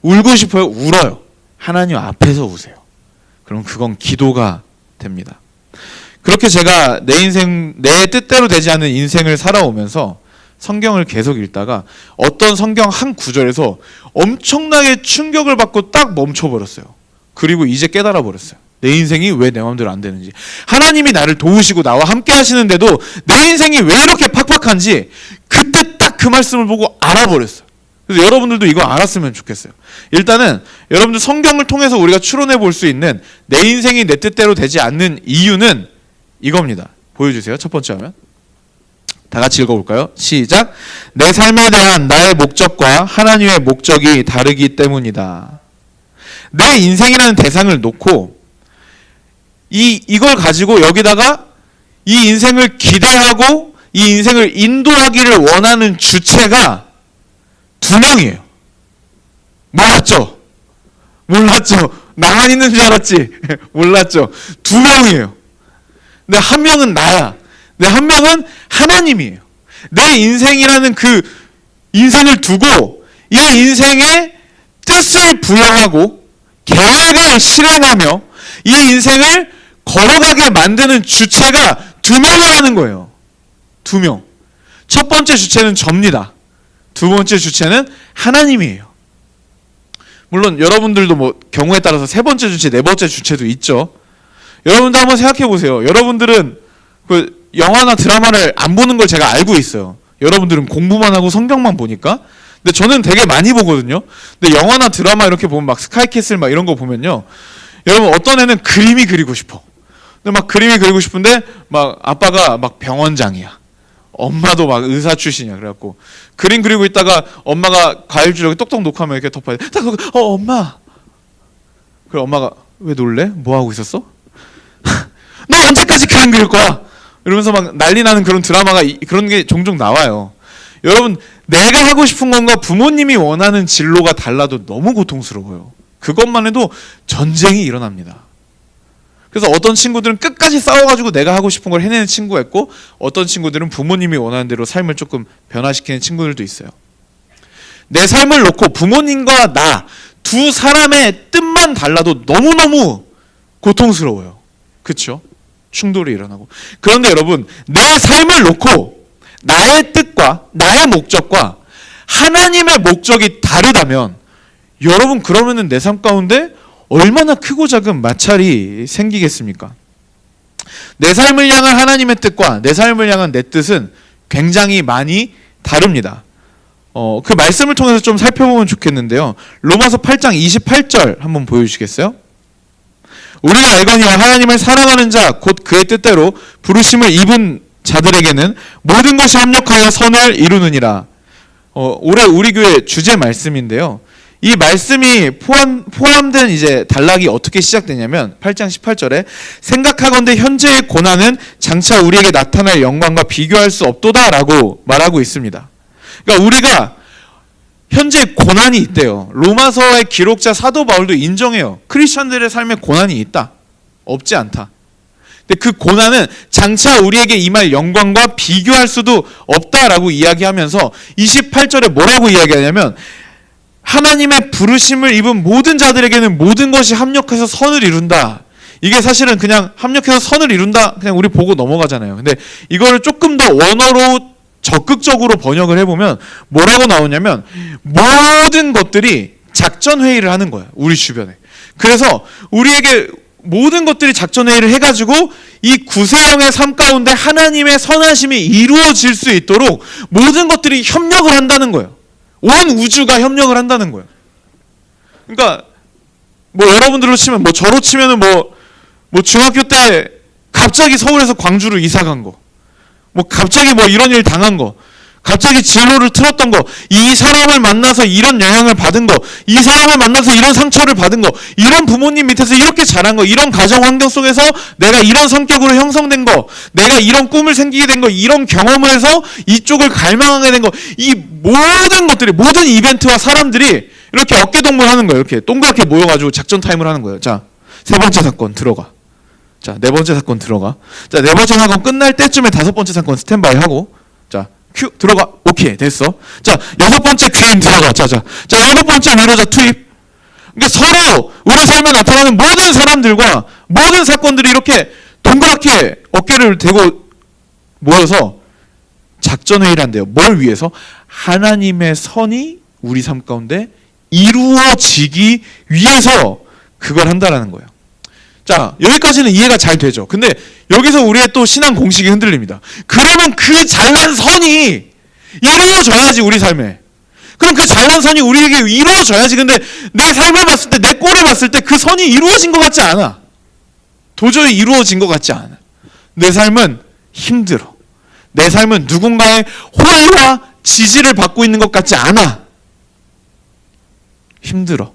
울고 싶어요? 울어요. 하나님 앞에서 우세요. 그럼 그건 기도가 됩니다. 그렇게 제가 내 인생, 내 뜻대로 되지 않는 인생을 살아오면서 성경을 계속 읽다가 어떤 성경 한 구절에서 엄청나게 충격을 받고 딱 멈춰버렸어요. 그리고 이제 깨달아 버렸어요. 내 인생이 왜 내 마음대로 안 되는지. 하나님이 나를 도우시고 나와 함께 하시는데도 내 인생이 왜 이렇게 팍팍한지 그때 딱 그 말씀을 보고 알아버렸어요. 그래서 여러분들도 이거 알았으면 좋겠어요. 일단은 여러분들 성경을 통해서 우리가 추론해 볼 수 있는 내 인생이 내 뜻대로 되지 않는 이유는 이겁니다. 보여주세요. 첫 번째 화면. 다 같이 읽어볼까요? 시작. 내 삶에 대한 나의 목적과 하나님의 목적이 다르기 때문이다. 내 인생이라는 대상을 놓고 이걸 가지고 여기다가 이 인생을 기대하고 이 인생을 인도하기를 원하는 주체가 2명이에요. 몰랐죠? 나만 있는 줄 알았지? 몰랐죠? 2명이에요. 근데 1명은 나야. 근데 1명은 하나님이에요. 내 인생이라는 그 인생을 두고 이 인생에 뜻을 부여하고 계획을 실행하며 이 인생을 걸어가게 만드는 주체가 2명이라는 거예요. 2명. 첫 번째 주체는 접니다. 2번째 주체는 하나님이에요. 물론 여러분들도 뭐 경우에 따라서 3번째 주체, 4번째 주체도 있죠. 여러분도 한번 생각해 보세요. 여러분들은 그 영화나 드라마를 안 보는 걸 제가 알고 있어요. 여러분들은 공부만 하고 성경만 보니까. 근데 저는 되게 많이 보거든요. 근데 영화나 드라마 이렇게 보면 막 스카이캐슬 막 이런 거 보면요. 여러분 어떤 애는 그림이 그리고 싶어. 근데 막 그림이 그리고 싶은데 막 아빠가 막 병원장이야. 엄마도 막 의사 출신이야. 그래갖고 그림 그리고 있다가 엄마가 과일 주려고 똑똑 놓고 하면 이렇게 덮어야 돼. 엄마. 그래 엄마가 왜 놀래? 뭐 하고 있었어? 너 언제까지 그림 그릴 거야? 이러면서 막 난리 나는 그런 드라마가 그런 게 종종 나와요. 여러분 내가 하고 싶은 건가 부모님이 원하는 진로가 달라도 너무 고통스러워요. 그것만 해도 전쟁이 일어납니다. 그래서 어떤 친구들은 끝까지 싸워가지고 내가 하고 싶은 걸 해내는 친구가 있고 어떤 친구들은 부모님이 원하는 대로 삶을 조금 변화시키는 친구들도 있어요. 내 삶을 놓고 부모님과 나 2사람의 뜻만 달라도 너무너무 고통스러워요. 그렇죠? 충돌이 일어나고. 그런데 여러분 내 삶을 놓고 나의 뜻과 나의 목적과 하나님의 목적이 다르다면 여러분 그러면은 내 삶 가운데 얼마나 크고 작은 마찰이 생기겠습니까? 내 삶을 향한 하나님의 뜻과 내 삶을 향한 내 뜻은 굉장히 많이 다릅니다. 그 말씀을 통해서 좀 살펴보면 좋겠는데요. 로마서 8장 28절 한번 보여주시겠어요? 우리가 알거니와 하나님을 사랑하는 자 곧 그의 뜻대로 부르심을 입은 자들에게는 모든 것이 합력하여 선을 이루느니라. 올해 우리 교회 주제 말씀인데요. 이 말씀이 포함된 이제 단락이 어떻게 시작되냐면 8장 18절에 생각하건대 현재의 고난은 장차 우리에게 나타날 영광과 비교할 수 없도다라고 말하고 있습니다. 그러니까 우리가 현재 고난이 있대요. 로마서의 기록자 사도 바울도 인정해요. 크리스천들의 삶에 고난이 있다. 없지 않다. 근데 그 고난은 장차 우리에게 임할 영광과 비교할 수도 없다라고 이야기하면서 28절에 뭐라고 이야기하냐면 하나님의 부르심을 입은 모든 자들에게는 모든 것이 합력해서 선을 이룬다. 이게 사실은 그냥 합력해서 선을 이룬다 그냥 우리 보고 넘어가잖아요. 근데 이거를 조금 더 원어로 적극적으로 번역을 해보면 뭐라고 나오냐면 모든 것들이 작전회의를 하는 거예요. 우리 주변에. 그래서 우리에게 모든 것들이 작전회의를 해가지고 이 구세형의 삶 가운데 하나님의 선하심이 이루어질 수 있도록 모든 것들이 협력을 한다는 거예요. 온 우주가 협력을 한다는 거예요. 그러니까 뭐 여러분들로 치면 뭐 저로 치면은 뭐 중학교 때 갑자기 서울에서 광주로 이사 간 거, 뭐 갑자기 뭐 이런 일 당한 거, 갑자기 진로를 틀었던 거, 이 사람을 만나서 이런 영향을 받은 거, 이 사람을 만나서 이런 상처를 받은 거, 이런 부모님 밑에서 이렇게 자란 거, 이런 가정 환경 속에서 내가 이런 성격으로 형성된 거, 내가 이런 꿈을 생기게 된 거, 이런 경험을 해서 이쪽을 갈망하게 된 거, 이 모든 것들이, 모든 이벤트와 사람들이 이렇게 어깨동무를 하는 거예요. 이렇게 동그랗게 모여가지고 작전 타임을 하는 거예요. 자, 세 번째 사건 들어가. 자, 네 번째 사건 들어가. 자, 네 번째 사건 끝날 때쯤에 다섯 번째 사건 스탠바이 하고, 자, 큐 들어가. 오케이, 됐어. 자, 여섯 번째 귀인 들어가. 자, 일곱 번째 위로자 투입. 그러니까 서로 우리 삶에 나타나는 모든 사람들과 모든 사건들이 이렇게 동그랗게 어깨를 대고 모여서 작전회의를 한대요. 뭘 위해서? 하나님의 선이 우리 삶 가운데 이루어지기 위해서 그걸 한다라는 거예요. 자, 여기까지는 이해가 잘 되죠. 근데 여기서 우리의 또 신앙 공식이 흔들립니다. 그러면 그 잘난 선이 이루어져야지, 우리 삶에. 그럼 그 잘난 선이 우리에게 이루어져야지. 근데 내 삶을 봤을 때, 내 꼴을 봤을 때 그 선이 이루어진 것 같지 않아. 도저히 이루어진 것 같지 않아. 내 삶은 힘들어. 내 삶은 누군가의 호의와 지지를 받고 있는 것 같지 않아. 힘들어.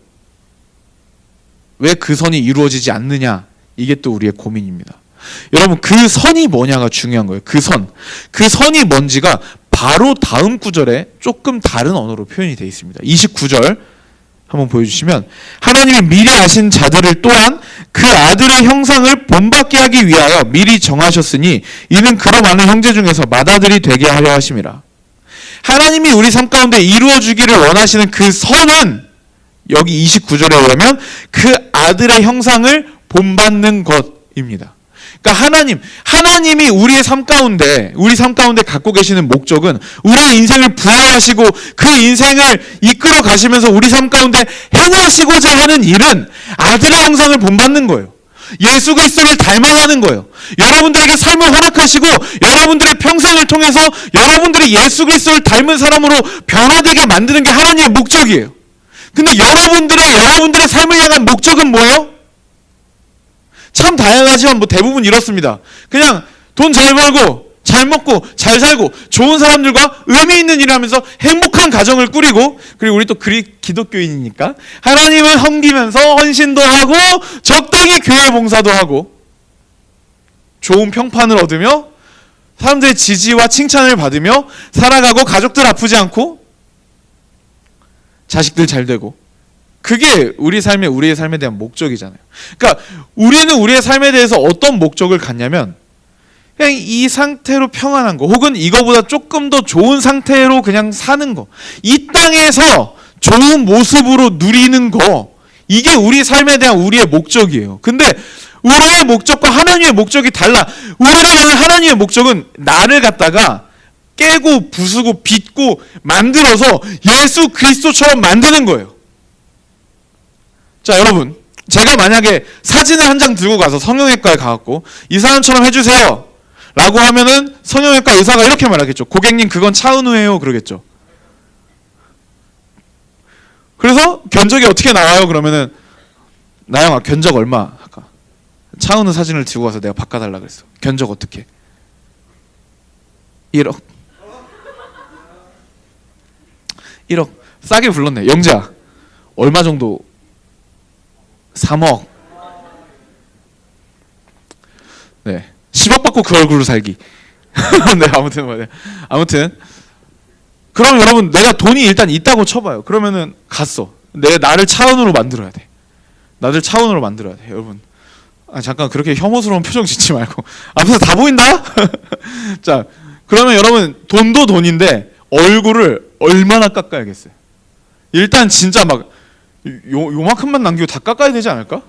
왜 그 선이 이루어지지 않느냐? 이게 또 우리의 고민입니다. 여러분, 그 선이 뭐냐가 중요한 거예요. 그 선이 뭔지가 바로 다음 구절에 조금 다른 언어로 표현이 되어 있습니다. 29절 한번 보여주시면, 하나님이 미리 아신 자들을 또한 그 아들의 형상을 본받게 하기 위하여 미리 정하셨으니 이는 그로 많은 형제 중에서 맏아들이 되게 하려 하심이라. 하나님이 우리 삶 가운데 이루어주기를 원하시는 그 선은 여기 29절에 보면 그 아들의 형상을 본받는 것입니다. 그러니까 하나님이 우리 삶 가운데 갖고 계시는 목적은 우리의 인생을 부여하시고 그 인생을 이끌어 가시면서 우리 삶 가운데 행하시고자 하는 일은 아들의 형상을 본받는 거예요. 예수 그리스도를 닮아가는 거예요. 여러분들에게 삶을 허락하시고 여러분들의 평생을 통해서 여러분들이 예수 그리스도를 닮은 사람으로 변화되게 만드는 게 하나님의 목적이에요. 근데 여러분들의 삶을 향한 목적은 뭐예요? 참 다양하지만 대부분 이렇습니다. 그냥 돈 잘 벌고 잘 먹고 잘 살고 좋은 사람들과 의미 있는 일을 하면서 행복한 가정을 꾸리고, 그리고 우리 또 기독교인이니까 하나님을 섬기면서 헌신도 하고 적당히 교회 봉사도 하고 좋은 평판을 얻으며 사람들의 지지와 칭찬을 받으며 살아가고 가족들 아프지 않고 자식들 잘 되고, 그게 우리의 삶에 대한 목적이잖아요. 그러니까 우리는 우리의 삶에 대해서 어떤 목적을 갖냐면 그냥 이 상태로 평안한 거, 혹은 이거보다 조금 더 좋은 상태로 그냥 사는 거, 이 땅에서 좋은 모습으로 누리는 거, 이게 우리 삶에 대한 우리의 목적이에요. 근데 우리의 목적과 하나님의 목적이 달라. 우리가 가는 하나님의 목적은 나를 갖다가 깨고 부수고 빚고 만들어서 예수 그리스도처럼 만드는 거예요. 자, 여러분, 제가 만약에 사진을 한 장 들고 가서 성형외과에 가갖고 이 사람처럼 해주세요 라고 하면은 성형외과 의사가 이렇게 말하겠죠. 고객님, 그건 차은우예요. 그러겠죠. 그래서 견적이 어떻게 나와요? 그러면은 나영아, 견적 얼마? 아까 차은우 사진을 들고 가서 내가 바꿔달라 그랬어. 견적 어떻게? 1억. 싸게 불렀네. 영재야, 얼마 정도? 3억. 네, 10억 받고 그 얼굴로 살기. 네, 아무튼 그럼 여러분, 내가 돈이 일단 있다고 쳐봐요. 그러면은 갔어. 나를 차원으로 만들어야 돼. 여러분, 잠깐 그렇게 혐오스러운 표정 짓지 말고. 앞에서 다 보인다? 자, 그러면 여러분, 돈도 돈인데 얼굴을 얼마나 깎아야겠어요? 일단 진짜 막 요만큼만 남기고 다 깎아야 되지 않을까?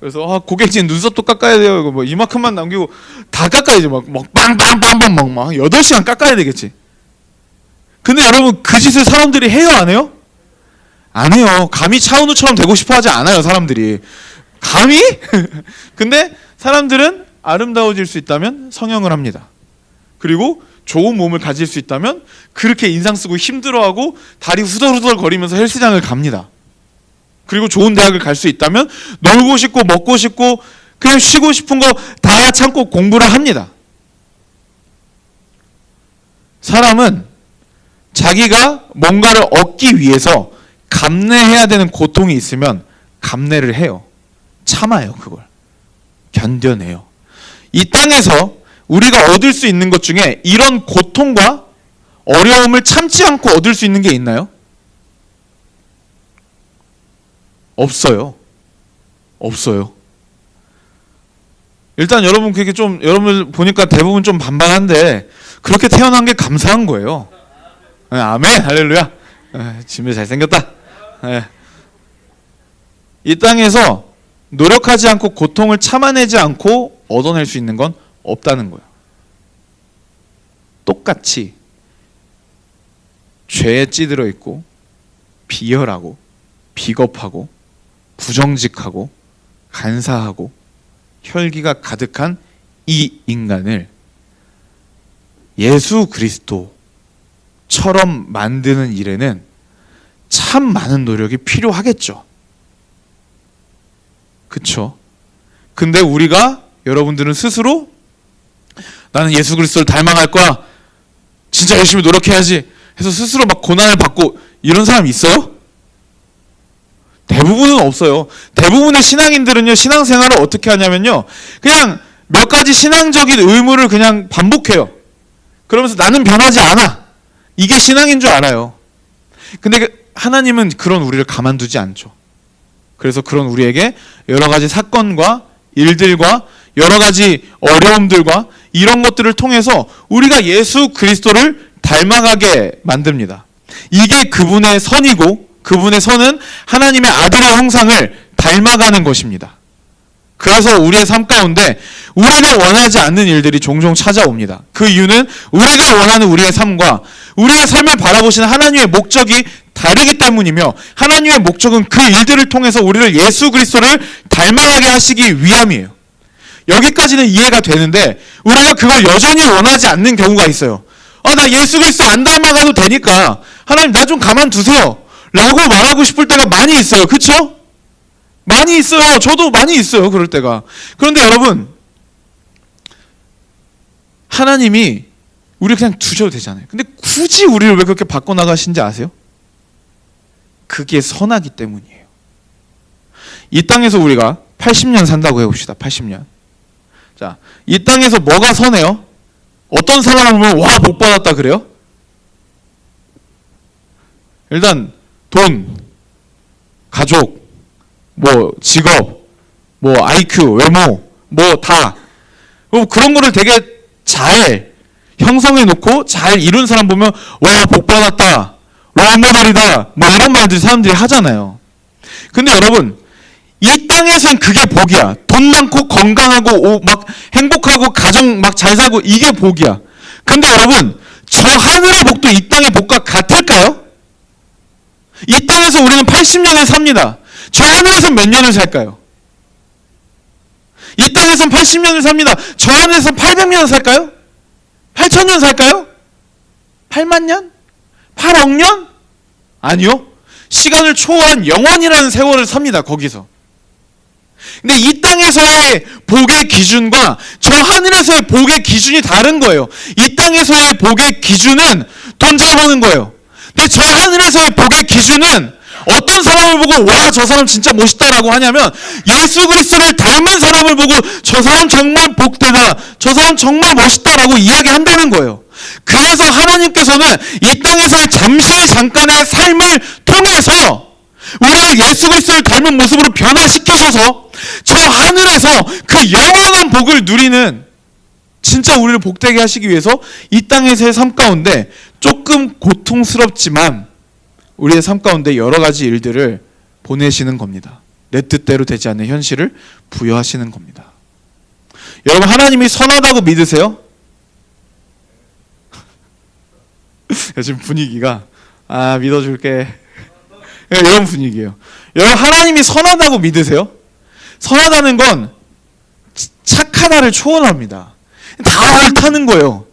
그래서 고객님, 눈썹도 깎아야 돼요. 이거 이만큼만 남기고 다 깎아야지. 막 빵빵빵빵 막 8시간 깎아야 되겠지. 근데 여러분, 그 짓을 사람들이 해요, 안 해요? 안 해요. 감히 차은우처럼 되고 싶어 하지 않아요, 사람들이. 감히? 근데 사람들은 아름다워질 수 있다면 성형을 합니다. 그리고 좋은 몸을 가질 수 있다면 그렇게 인상 쓰고 힘들어하고 다리 후덜후덜 거리면서 헬스장을 갑니다. 그리고 좋은 대학을 갈 수 있다면 놀고 싶고 먹고 싶고 그냥 쉬고 싶은 거 다 참고 공부를 합니다. 사람은 자기가 뭔가를 얻기 위해서 감내해야 되는 고통이 있으면 감내를 해요. 참아요. 그걸 견뎌내요. 이 땅에서 우리가 얻을 수 있는 것 중에 이런 고통과 어려움을 참지 않고 얻을 수 있는 게 있나요? 없어요. 없어요. 일단 여러분 그게 좀 여러분 보니까 대부분 좀 반반한데 그렇게 태어난 게 감사한 거예요. 아멘, 할렐루야. 짐이 잘생겼다. 이 땅에서 노력하지 않고 고통을 참아내지 않고 얻어낼 수 있는 건 없다는 거예요. 똑같이 죄에 찌들어 있고 비열하고 비겁하고 부정직하고 간사하고 혈기가 가득한 이 인간을 예수 그리스도처럼 만드는 일에는 참 많은 노력이 필요하겠죠. 그쵸? 근데 우리가 여러분들은 스스로 나는 예수 그리스도를 닮아갈 거야, 진짜 열심히 노력해야지 해서 스스로 막 고난을 받고 이런 사람 있어요? 대부분은 없어요. 대부분의 신앙인들은요, 신앙생활을 어떻게 하냐면요, 그냥 몇 가지 신앙적인 의무를 그냥 반복해요. 그러면서 나는 변하지 않아. 이게 신앙인 줄 알아요. 근데 하나님은 그런 우리를 가만두지 않죠. 그래서 그런 우리에게 여러 가지 사건과 일들과 여러 가지 어려움들과 이런 것들을 통해서 우리가 예수 그리스도를 닮아가게 만듭니다. 이게 그분의 선이고, 그분의 선은 하나님의 아들의 형상을 닮아가는 것입니다. 그래서 우리의 삶 가운데 우리가 원하지 않는 일들이 종종 찾아옵니다. 그 이유는 우리가 원하는 우리의 삶과 우리의 삶을 바라보시는 하나님의 목적이 다르기 때문이며, 하나님의 목적은 그 일들을 통해서 우리를 예수 그리스도를 닮아가게 하시기 위함이에요. 여기까지는 이해가 되는데 우리가 그걸 여전히 원하지 않는 경우가 있어요. 나 예수 그리스도 안 닮아가도 되니까 하나님 나 좀 가만두세요 라고 말하고 싶을 때가 많이 있어요. 그쵸? 많이 있어요. 저도 많이 있어요. 그럴 때가. 그런데 여러분, 하나님이 우리 그냥 두셔도 되잖아요. 근데 굳이 우리를 왜 그렇게 바꿔나가신지 아세요? 그게 선하기 때문이에요. 이 땅에서 우리가 80년 산다고 해봅시다. 80년. 자, 이 땅에서 뭐가 선해요? 어떤 사람을 보면 와, 복 받았다 그래요? 일단 돈, 가족, 뭐 직업, 뭐 IQ, 외모, 뭐 다 그런 거를 되게 잘 형성해 놓고 잘 이룬 사람 보면 와, 복 받았다, 롤모델이다, 뭐 이런 말들 사람들이 하잖아요. 근데 여러분, 이 땅에선 그게 복이야. 돈 많고 건강하고 막 행복하고 가정 막 잘 살고 이게 복이야. 근데 여러분, 저 하늘의 복도 이 땅의 복과 같을까요? 이 땅에서 우리는 80년을 삽니다. 저 하늘에서 몇 년을 살까요? 이 땅에선 80년을 삽니다. 저 하늘에서 800년 살까요? 8,000년 살까요? 8만 년? 8억 년? 아니요. 시간을 초월한 영원이라는 세월을 삽니다. 거기서. 근데 이 땅에서의 복의 기준과 저 하늘에서의 복의 기준이 다른 거예요. 이 땅에서의 복의 기준은 돈 잘 버는 거예요. 근데 저 하늘에서의 복의 기준은 어떤 사람을 보고 와, 저 사람 진짜 멋있다라고 하냐면 예수 그리스도를 닮은 사람을 보고 저 사람 정말 복되다, 저 사람 정말 멋있다라고 이야기한다는 거예요. 그래서 하나님께서는 이 땅에서의 잠깐의 삶을 통해서 우리를 예수 그리스도를 닮은 모습으로 변화시키셔서 저 하늘에서 그 영원한 복을 누리는, 진짜 우리를 복되게 하시기 위해서 이 땅에서의 삶 가운데 조금 고통스럽지만 우리의 삶 가운데 여러 가지 일들을 보내시는 겁니다. 내 뜻대로 되지 않는 현실을 부여하시는 겁니다. 여러분, 하나님이 선하다고 믿으세요? 지금 분위기가 믿어줄게 이런 분위기예요. 여러분, 하나님이 선하다고 믿으세요? 선하다는 건 착하다를 초월합니다. 다 옳다는 거예요.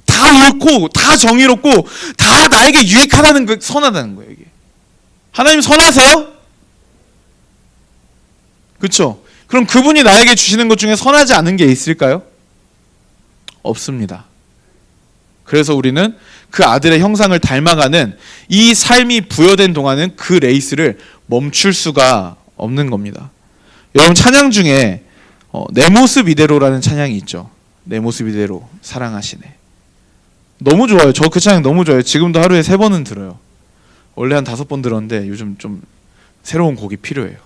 다 옳고 다 정의롭고 다 나에게 유익하다는 게 선하다는 거예요. 이게. 하나님 선하세요? 그렇죠? 그럼 그분이 나에게 주시는 것 중에 선하지 않은 게 있을까요? 없습니다. 그래서 우리는 그 아들의 형상을 닮아가는 이 삶이 부여된 동안은 그 레이스를 멈출 수가 없는 겁니다. 여러분 찬양 중에 내 모습 이대로라는 찬양이 있죠. 내 모습 이대로 사랑하시네. 너무 좋아요. 저 그 찬양 너무 좋아요. 지금도 하루에 3번은 들어요. 원래 한 5번 들었는데 요즘 좀 새로운 곡이 필요해요.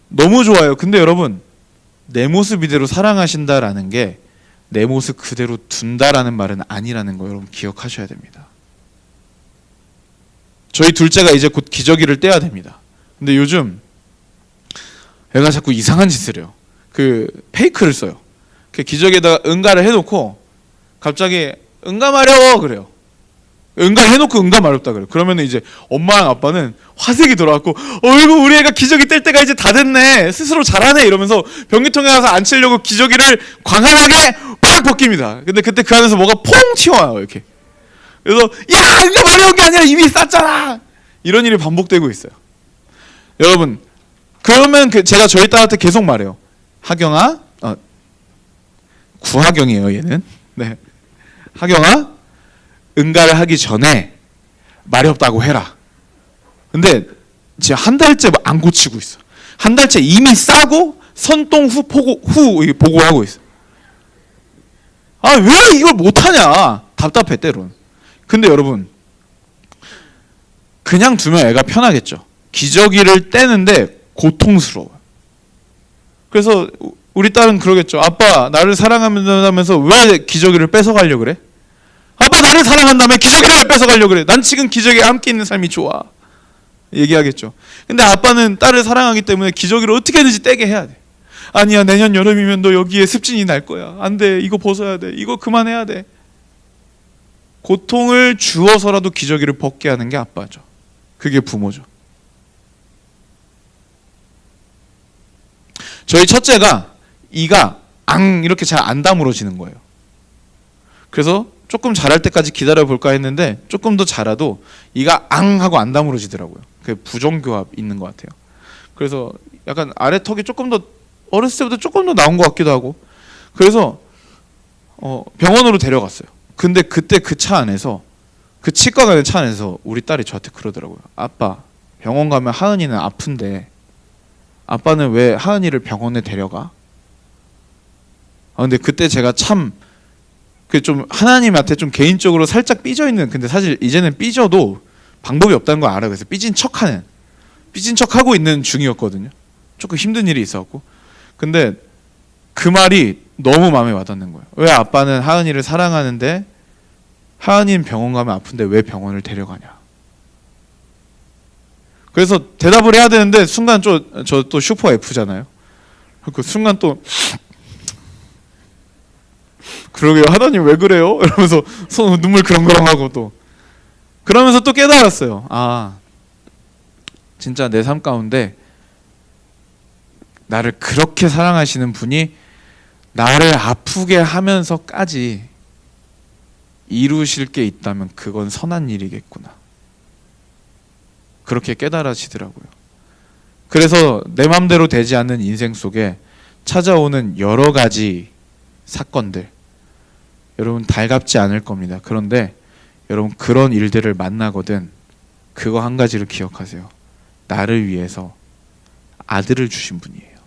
너무 좋아요. 근데 여러분 내 모습 이대로 사랑하신다라는 게 내 모습 그대로 둔다라는 말은 아니라는 거 여러분 기억하셔야 됩니다. 저희 둘째가 이제 곧 기저귀를 떼야 됩니다. 근데 요즘 애가 자꾸 이상한 짓을 해요. 그 페이크를 써요. 그 기저귀에다가 응가를 해놓고 갑자기 응가 마려워 그래요. 응가 해놓고 응가 마렵다 그래요. 그러면 이제 엄마랑 아빠는 화색이 돌아왔고 어이구 우리 애가 기저귀 뗄 때가 이제 다 됐네. 스스로 잘하네 이러면서 변기통에 가서 앉히려고 기저귀를 광활하게 팍 벗깁니다. 근데 그때 그 안에서 뭐가 퐁 튀어나와요 이렇게. 그래서 야 응가 마려운 게 아니라 이미 쌌잖아. 이런 일이 반복되고 있어요. 여러분 그러면 제가 저희 딸한테 계속 말해요. 하경아, 구하경이에요 얘는. 네, 하경아, 응가를 하기 전에 마렵다고 해라. 근데 지금 한 달째 안 고치고 있어. 한 달째 이미 싸고 선똥 후 보고하고 있어. 아 왜 이걸 못하냐? 답답해 때론. 근데 여러분 그냥 두면 애가 편하겠죠. 기저귀를 떼는데 고통스러워요. 그래서 우리 딸은 그러겠죠. 아빠 나를 사랑한다면서 왜 기저귀를 뺏어가려고 그래? 아빠 나를 사랑한다며 기저귀를 왜 뺏어가려고 그래? 난 지금 기저귀에 함께 있는 삶이 좋아. 얘기하겠죠. 근데 아빠는 딸을 사랑하기 때문에 기저귀를 어떻게든지 떼게 해야 돼. 아니야 내년 여름이면 너 여기에 습진이 날 거야. 안 돼. 이거 벗어야 돼. 이거 그만해야 돼. 고통을 주어서라도 기저귀를 벗게 하는 게 아빠죠. 그게 부모죠. 저희 첫째가 이가 앙 이렇게 잘 안 다물어지는 거예요. 그래서 조금 자랄 때까지 기다려볼까 했는데 조금 더 자라도 이가 앙 하고 안 다물어지더라고요. 그 부정교합 있는 것 같아요. 그래서 약간 아래 턱이 조금 더 어렸을 때보다 조금 더 나온 것 같기도 하고 그래서 병원으로 데려갔어요. 근데 그때 그 차 안에서 그 치과 가는 차 안에서 우리 딸이 저한테 그러더라고요. 아빠 병원 가면 하은이는 아픈데 아빠는 왜 하은이를 병원에 데려가? 근데 그때 제가 참 그 좀 하나님한테 좀 개인적으로 살짝 삐져 있는 근데 사실 이제는 삐져도 방법이 없다는 걸 알아요. 그래서 삐진 척하고 있는 중이었거든요. 조금 힘든 일이 있었고 근데 그 말이 너무 마음에 와닿는 거예요. 왜 아빠는 하은이를 사랑하는데 하은이는 병원 가면 아픈데 왜 병원을 데려가냐? 그래서 대답을 해야 되는데 순간 저 또 슈퍼 F잖아요. 그 순간 또 그러게요. 하나님 왜 그래요? 이러면서 눈물 그렁그렁하고 또 그러면서 또 깨달았어요. 아 진짜 내 삶 가운데 나를 그렇게 사랑하시는 분이 나를 아프게 하면서까지 이루실 게 있다면 그건 선한 일이겠구나. 그렇게 깨달아지더라고요. 그래서 내 맘대로 되지 않는 인생 속에 찾아오는 여러 가지 사건들 여러분 달갑지 않을 겁니다. 그런데 여러분 그런 일들을 만나거든 그거 한 가지를 기억하세요. 나를 위해서 아들을 주신 분이에요.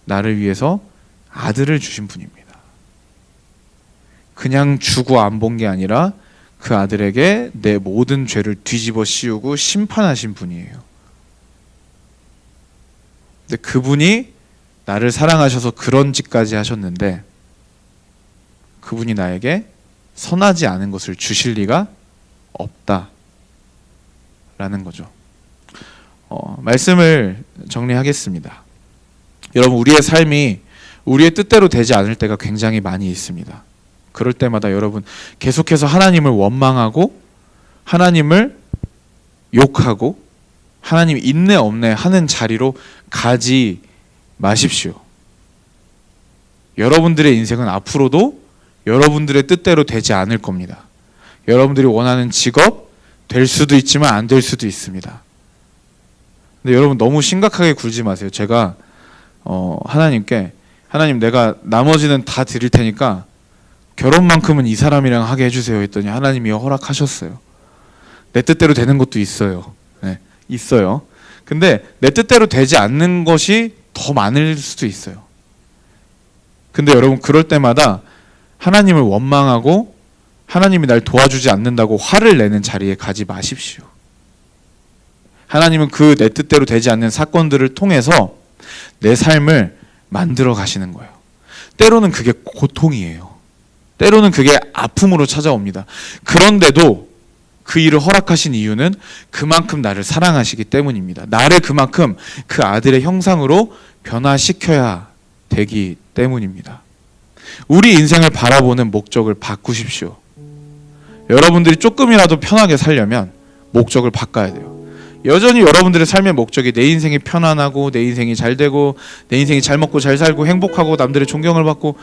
나를 위해서 아들을 주신 분입니다. 그냥 주고 안 본 게 아니라 그 아들에게 내 모든 죄를 뒤집어 씌우고 심판하신 분이에요. 근데 그분이 나를 사랑하셔서 그런 짓까지 하셨는데 그분이 나에게 선하지 않은 것을 주실 리가 없다라는 거죠. 말씀을 정리하겠습니다. 여러분 우리의 삶이 우리의 뜻대로 되지 않을 때가 굉장히 많이 있습니다. 그럴 때마다 여러분 계속해서 하나님을 원망하고 하나님을 욕하고 하나님 있네 없네 하는 자리로 가지 마십시오. 여러분들의 인생은 앞으로도 여러분들의 뜻대로 되지 않을 겁니다. 여러분들이 원하는 직업 될 수도 있지만 안 될 수도 있습니다. 근데 여러분 너무 심각하게 굴지 마세요. 제가 하나님께 하나님 내가 나머지는 다 드릴 테니까 결혼만큼은 이 사람이랑 하게 해주세요 했더니 하나님이 허락하셨어요. 내 뜻대로 되는 것도 있어요. 네, 있어요. 근데 내 뜻대로 되지 않는 것이 더 많을 수도 있어요. 근데 여러분, 그럴 때마다 하나님을 원망하고 하나님이 날 도와주지 않는다고 화를 내는 자리에 가지 마십시오. 하나님은 그 내 뜻대로 되지 않는 사건들을 통해서 내 삶을 만들어 가시는 거예요. 때로는 그게 고통이에요. 때로는 그게 아픔으로 찾아옵니다. 그런데도 그 일을 허락하신 이유는 그만큼 나를 사랑하시기 때문입니다. 나를 그만큼 그 아들의 형상으로 변화시켜야 되기 때문입니다. 우리 인생을 바라보는 목적을 바꾸십시오. 여러분들이 조금이라도 편하게 살려면 목적을 바꿔야 돼요. 여전히 여러분들의 삶의 목적이 내 인생이 편안하고 내 인생이 잘 되고 내 인생이 잘 먹고 잘 살고 행복하고 남들의 존경을 받고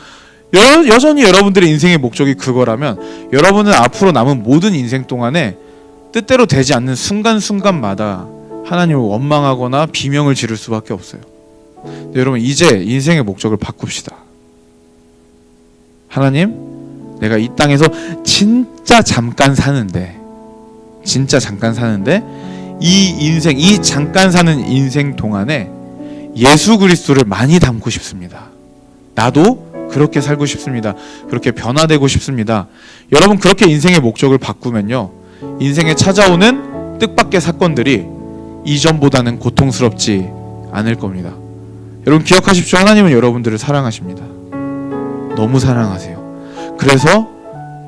여전히 여러분들의 인생의 목적이 그거라면 여러분은 앞으로 남은 모든 인생 동안에 뜻대로 되지 않는 순간순간마다 하나님을 원망하거나 비명을 지를 수밖에 없어요. 근데 여러분, 이제 인생의 목적을 바꿉시다. 하나님, 내가 이 땅에서 진짜 잠깐 사는데 이 인생, 이 잠깐 사는 인생 동안에 예수 그리스도를 많이 닮고 싶습니다. 나도 그렇게 살고 싶습니다. 그렇게 변화되고 싶습니다. 여러분, 그렇게 인생의 목적을 바꾸면요, 인생에 찾아오는 뜻밖의 사건들이 이전보다는 고통스럽지 않을 겁니다. 여러분, 기억하십시오. 하나님은 여러분들을 사랑하십니다. 너무 사랑하세요. 그래서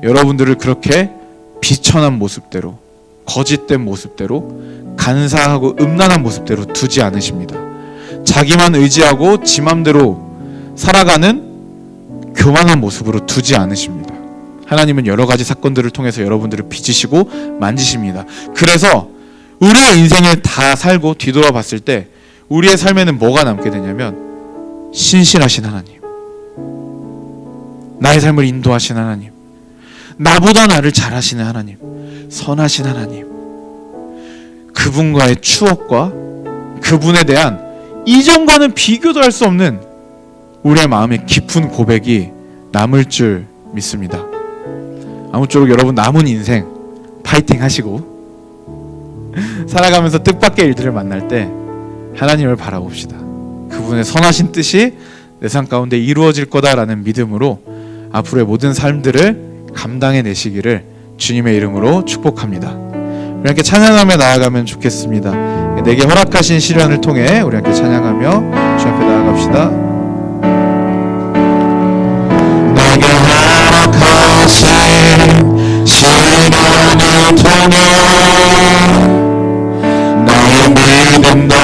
여러분들을 그렇게 비천한 모습대로, 거짓된 모습대로, 간사하고 음란한 모습대로 두지 않으십니다. 자기만 의지하고 지 맘대로 살아가는 교만한 모습으로 두지 않으십니다. 하나님은 여러 가지 사건들을 통해서 여러분들을 빚으시고 만지십니다. 그래서 우리의 인생을 다 살고 뒤돌아봤을 때 우리의 삶에는 뭐가 남게 되냐면 신실하신 하나님, 나의 삶을 인도하신 하나님, 나보다 나를 잘하시는 하나님, 선하신 하나님, 그분과의 추억과 그분에 대한 이전과는 비교도 할 수 없는 우리의 마음의 깊은 고백이 남을 줄 믿습니다. 아무쪼록 여러분, 남은 인생 파이팅 하시고 살아가면서 뜻밖의 일들을 만날 때 하나님을 바라봅시다. 그분의 선하신 뜻이 내 삶 가운데 이루어질 거다라는 믿음으로 앞으로의 모든 삶들을 감당해내시기를 주님의 이름으로 축복합니다. 우리 함께 찬양하며 나아가면 좋겠습니다. 내게 허락하신 시련을 통해 우리 함께 찬양하며 주 앞에 나아갑시다.
내게 허락하신 시련을 통해 나의 믿음도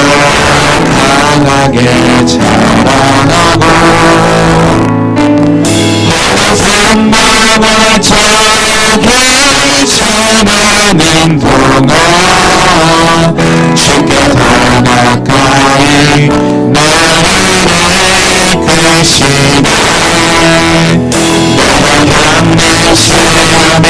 강하게 자라나고 한 마음을 자기 전하는 동안 주께 더 가까이 나를 이끄시네. 내가 겪는 시험을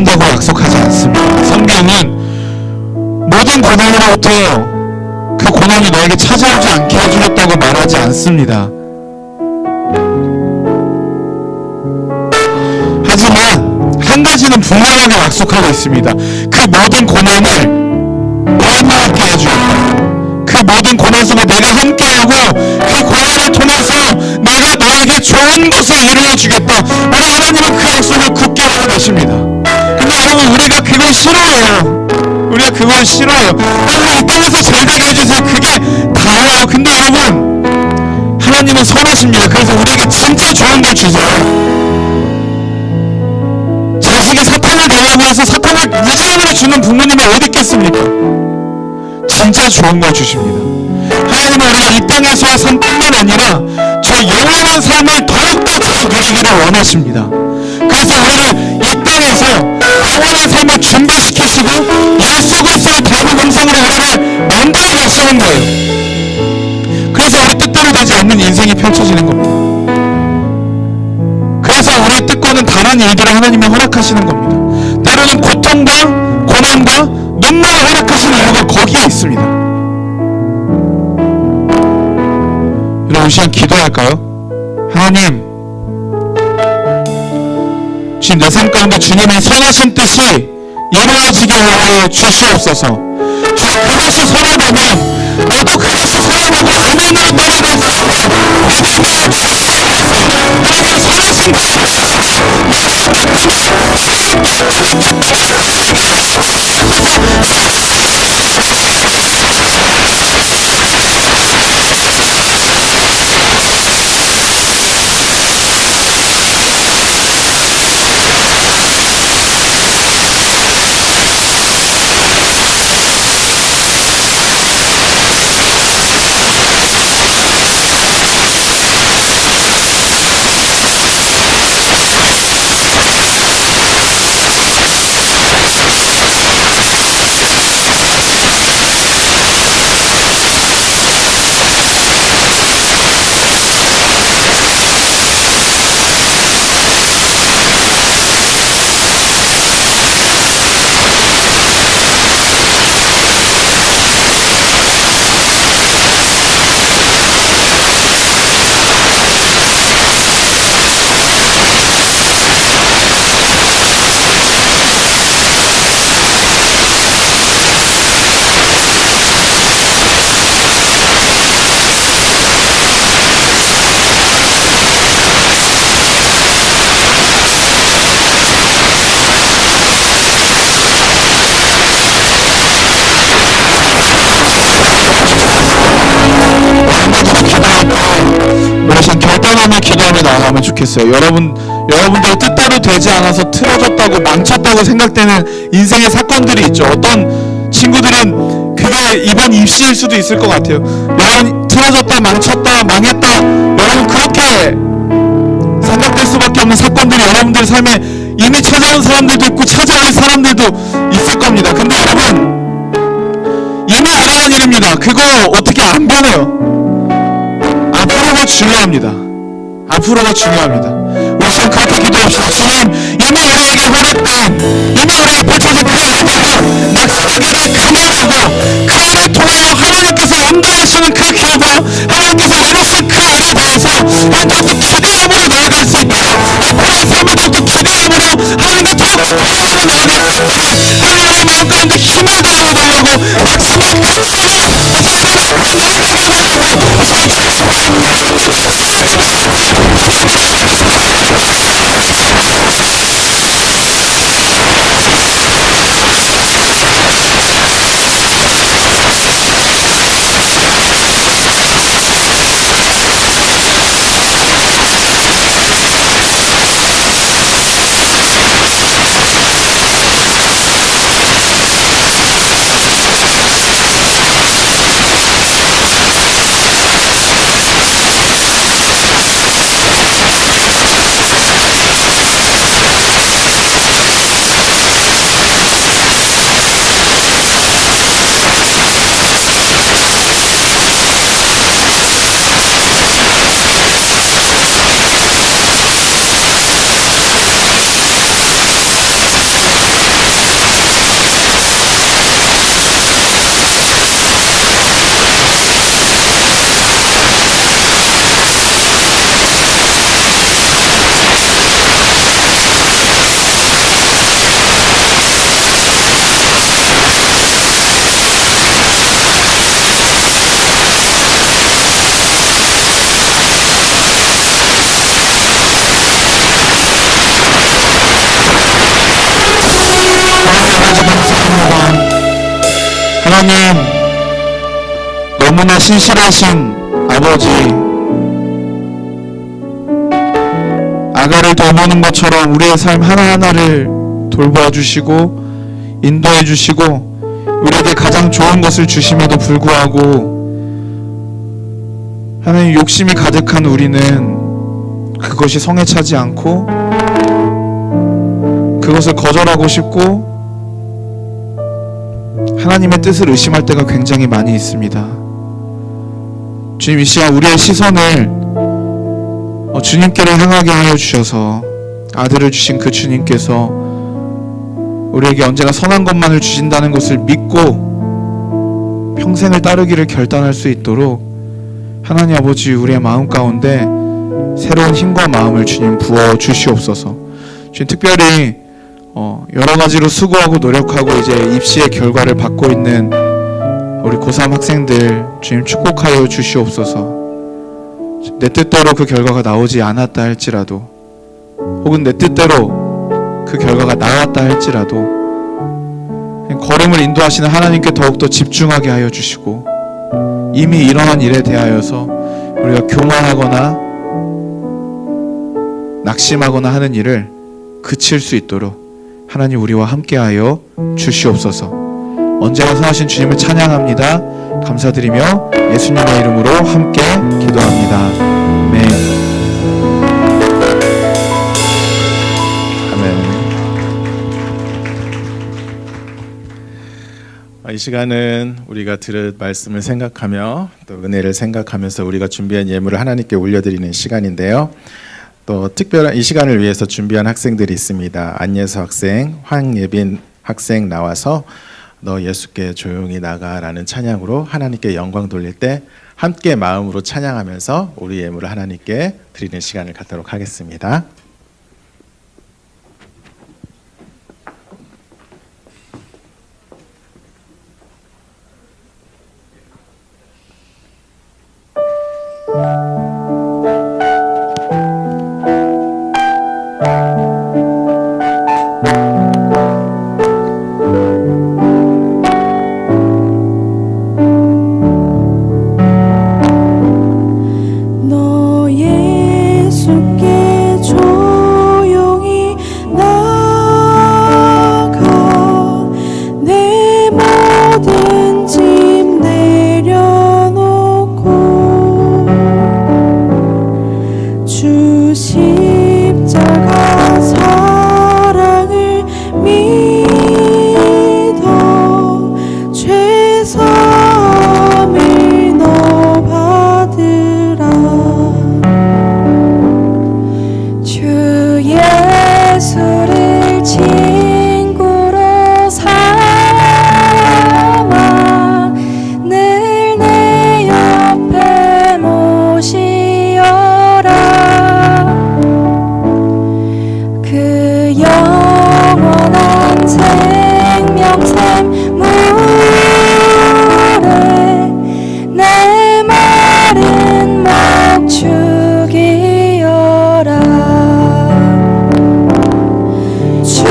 취한다고 약속하지 않습니다. 성경은 모든 고난으로부터 그 고난이 너에게 찾아오지 않게 해주겠다고 말하지 않습니다. 하지만 한 가지는 분명하게 약속하고 있습니다. 그 모든 고난을 너와 함께 해주겠다. 그 모든 고난 속에 내가 함께하고 그 고난을 통해서 내가 너에게 좋은 것을 이루어 주겠다. 우리 하나님은 그 약속을 굳게 하고 계십니다. 근데 여러분, 우리가 그걸 싫어해요. 우리가 그걸 싫어해요. 하나님 이 땅에서 잘 되게 해주세요. 그게 다예요. 근데 여러분, 하나님은 선하십니다. 그래서 우리에게 진짜 좋은 걸 주세요. 자식이 사탄을 내려고 해서 사탄을 무지하게 주는 부모님이 어디 있겠습니까? 진짜 좋은 걸 주십니다. 하나님은 우리가 이 땅에서의 삶뿐만 아니라 저 영원한 삶을 더욱더 잘 누리기를 원하십니다. 그래서 우리를 이 땅에서 영원한 삶을 준비시키시고 예수 그리스도의 대복음성으로 우리를 만들어 가시는 거예요. 그래서 우리 뜻대로 되지 않는 인생이 펼쳐지는 겁니다. 그래서 우리의 뜻과는 다른 일들을 하나님이 허락하시는 겁니다. 때로는 고통과 고난과 눈물을 허락하시는 이유가 거기에 있습니다. 여러분, 시간 기도할까요? 하나님, 지금 내 삶 가운데 주님의 선하신 뜻이 이루어지게 하여 주시옵소서. 주님, 그것이 선하다면 나도 그것이 선하다고 아멘으로 따라갈 수 있게 믿음으로 주시옵소서. 하나님 선하신 기도하며 나아가면 좋겠어요. 여러분들 뜻대로 되지 않아서 틀어졌다고 망쳤다고 생각되는 인생의 사건들이 있죠. 어떤 친구들은 그게 이번 입시일 수도 있을 것 같아요. 여러분, 틀어졌다, 망쳤다, 망했다, 여러분 그렇게 생각될 수밖에 없는 사건들이 여러분들 삶에 이미 찾아온 사람들도 있고 찾아올 사람들도 있을 겁니다. 근데 여러분, 이미 일어난 일입니다. 그거 어떻게 안 변해요. 앞으로가 중요합니다. 앞으로가 중요합니다. 우리 지금 그렇게 기도합시다. 주님, 이미 우리에게 허락된, 이미 우리에게 펼쳐진 그 일들을 낙선하기를 감사하고 그 일을 통하여 하나님께서 인도하시는 그 결과, 하나님께서 이루신 그 일에 대해서 더욱더 기대함으로 나아갈 수 있도록, 앞으로의 삶을 더욱더 기대함으로 하나님과 더욱 기대함으로 나아갈 수 있도록 하나님의 마음 가운데 힘을 더하고 마침내 감사로 하나님, 너무나 신실하신 아버지, 아가를 돌보는 것처럼 우리의 삶 하나하나를 돌보아 주시고 인도해 주시고 우리에게 가장 좋은 것을 주심에도 불구하고 하나님, 욕심이 가득한 우리는 그것이 성에 차지 않고 그것을 거절하고 싶고 하나님의 뜻을 의심할 때가 굉장히 많이 있습니다. 주님, 이 시간 우리의 시선을 주님께로 향하게 하여 주셔서 아들을 주신 그 주님께서 우리에게 언제나 선한 것만을 주신다는 것을 믿고 평생을 따르기를 결단할 수 있도록 하나님 아버지, 우리의 마음 가운데 새로운 힘과 마음을 주님 부어 주시옵소서. 주님, 특별히 여러 가지로 수고하고 노력하고 이제 입시의 결과를 받고 있는 우리 고3 학생들 주님 축복하여 주시옵소서. 내 뜻대로 그 결과가 나오지 않았다 할지라도, 혹은 내 뜻대로 그 결과가 나왔다 할지라도 걸음을 인도하시는 하나님께 더욱더 집중하게 하여 주시고, 이미 일어난 일에 대하여서 우리가 교만하거나 낙심하거나 하는 일을 그칠 수 있도록 하나님 우리와 함께하여 주시옵소서. 언제나 선하신 주님을 찬양합니다. 감사드리며 예수님의 이름으로 함께 기도합니다. 아멘.
이 시간은 우리가 들은 말씀을 생각하며 또 은혜를 생각하면서 우리가 준비한 예물을 하나님께 올려드리는 시간인데요. 또 특별한 이 시간을 위해서 준비한 학생들이 있습니다. 안예서 학생, 황예빈 학생 나와서 너 예수께 조용히 나가라는 찬양으로 하나님께 영광 돌릴 때 함께 마음으로 찬양하면서 우리 예물을 하나님께 드리는 시간을 갖도록 하겠습니다.
너 예수께 조용히 나가 내 모든 짐 내려놓고 주 십자가 사랑을 믿어 죄 사함을 너 받으라. 주 예수를 친구로 삼아 늘 내 옆에 모시어라. 그 영원한 생명샘 물에 내 마른 목 죽이어라. 주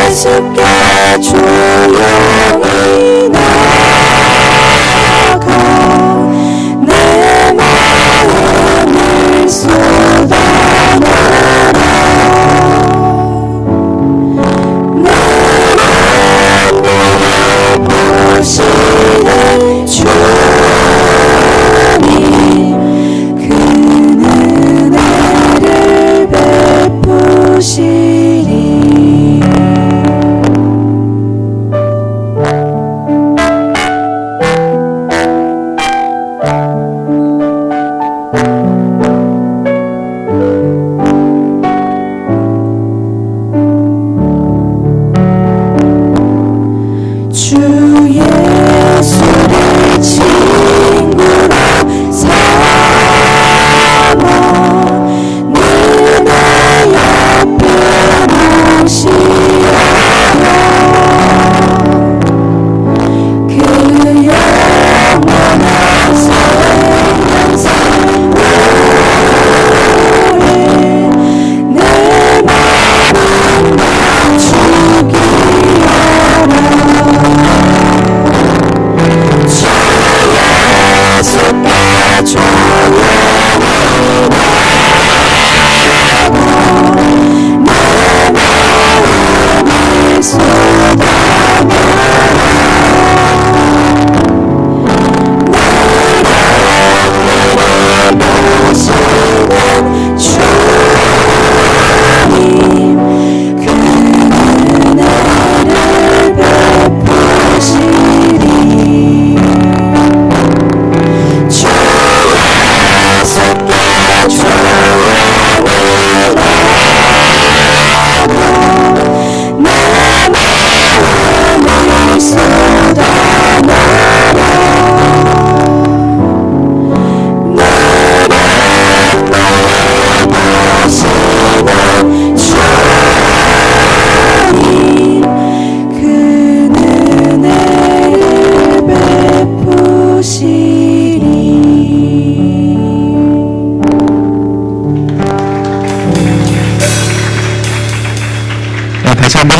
예수께 조용히 나가 내 마음을 쏟아내라. 내 만민을 보시는 주님, 그 은혜를 베푸시리.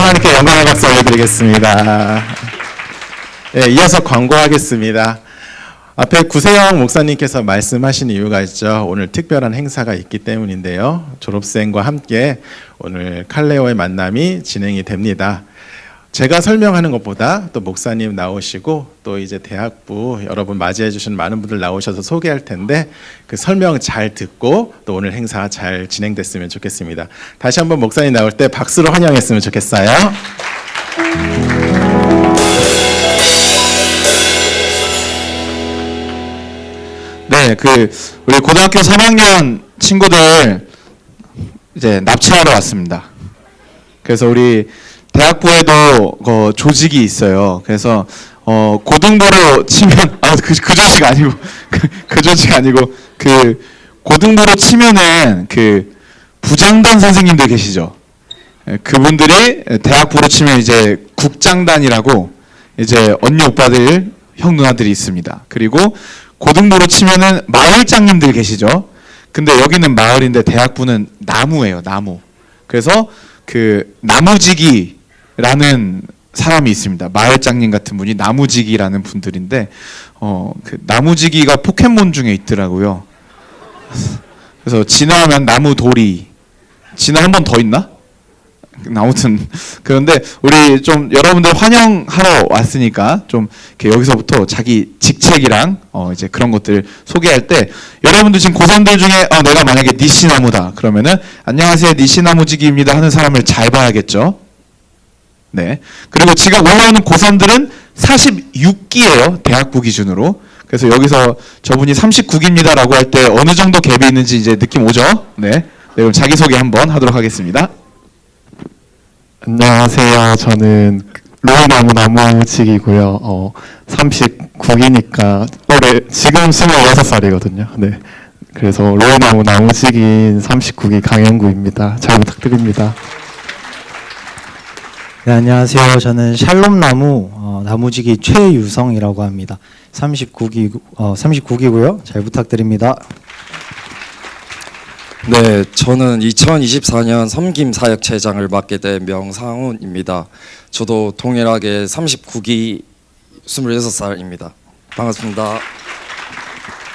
하나님께 영광의 박수 올려드리겠습니다. 네, 이어서 광고하겠습니다. 앞에 구세영 목사님께서 말씀하신 이유가 있죠. 오늘 특별한 행사가 있기 때문인데요. 졸업생과 함께 오늘 칼레오의 만남이 진행이 됩니다. 제가 설명하는 것보다 또 목사님 나오시고 또 이제 대학부 여러분 맞이해 주신 많은 분들 나오셔서 소개할 텐데 그 설명 잘 듣고 또 오늘 행사 잘 진행됐으면 좋겠습니다. 다시 한번 목사님 나올 때 박수로 환영했으면 좋겠어요.
네, 우리 고등학교 3학년 친구들 이제 납치하러 왔습니다. 그래서 우리 대학부에도 조직이 있어요. 그래서 고등부로 치면 그 조직 아니고 그 조직 아니고 고등부로 치면은 부장단 선생님들 계시죠. 그분들이 대학부로 치면 이제 국장단이라고 이제 언니 오빠들 형 누나들이 있습니다. 그리고 고등부로 치면은 마을장님들 계시죠. 근데 여기는 마을인데 대학부는 나무예요, 나무. 그래서 나무지기라는 사람이 있습니다. 마을장님 같은 분이 나무지기라는 분들인데 나무지기가 포켓몬 중에 있더라고요. 그래서 진화하면 나무돌이. 진화 한 번 더 있나? 아무튼 그런데 우리 좀 여러분들 환영하러 왔으니까 좀 이렇게 여기서부터 자기 직책이랑 이제 그런 것들 소개할 때 여러분들 지금 고3들 중에 내가 만약에 니시나무다 그러면은 안녕하세요 니시나무지기입니다 하는 사람을 잘 봐야겠죠. 네. 그리고 지금 올라오는 고3들은 46기예요 대학부 기준으로. 그래서 여기서 저분이 39기입니다라고 할 때 어느 정도 갭이 있는지 이제 느낌 오죠. 네. 그럼 자기소개 한번 하도록 하겠습니다.
안녕하세요. 저는 로이나무 나무지기고요. 39기니까 올해 지금 26살이거든요. 네. 그래서 로이나무 나무지기인 39기 강영구입니다. 잘 부탁드립니다.
네, 안녕하세요. 저는 샬롬나무 나무지기 최유성이라고 합니다. 39기고요. 잘 부탁드립니다.
네, 저는 2024년 섬김사역체장을 맡게 된 명상훈입니다. 저도 동일하게 39기 26살입니다. 반갑습니다.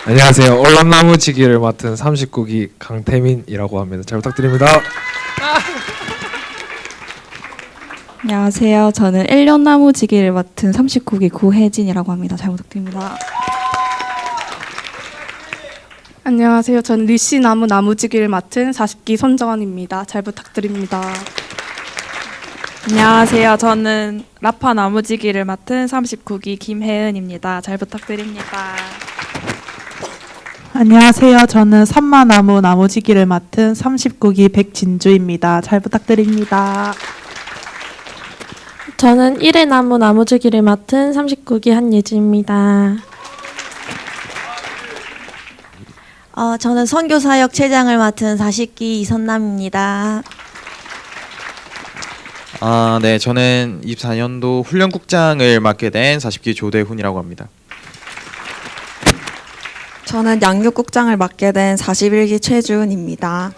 안녕하세요. 얼람나무지기를 맡은 39기 강태민이라고 합니다. 잘 부탁드립니다.
안녕하세요. 저는 1년 나무지기를 맡은 39기 구혜진이라고 합니다. 잘 부탁드립니다.
안녕하세요. 저는 리시나무 나무지기를 맡은 40기 손정원입니다. 잘 부탁드립니다.
안녕하세요. 저는 라파 나무지기를 맡은 39기 김혜은입니다. 잘 부탁드립니다.
안녕하세요. 저는 삼마나무 나무지기를 맡은 39기 백진주입니다. 잘 부탁드립니다.
저는 1회 나무 나무주기를 맡은 39기 한예지입니다.
저는 선교사역체장을 맡은 40기 이선남입니다.
네, 저는 24년도 훈련국장을 맡게 된 40기 조대훈이라고 합니다.
저는 양육국장을 맡게 된 41기 최주은입니다.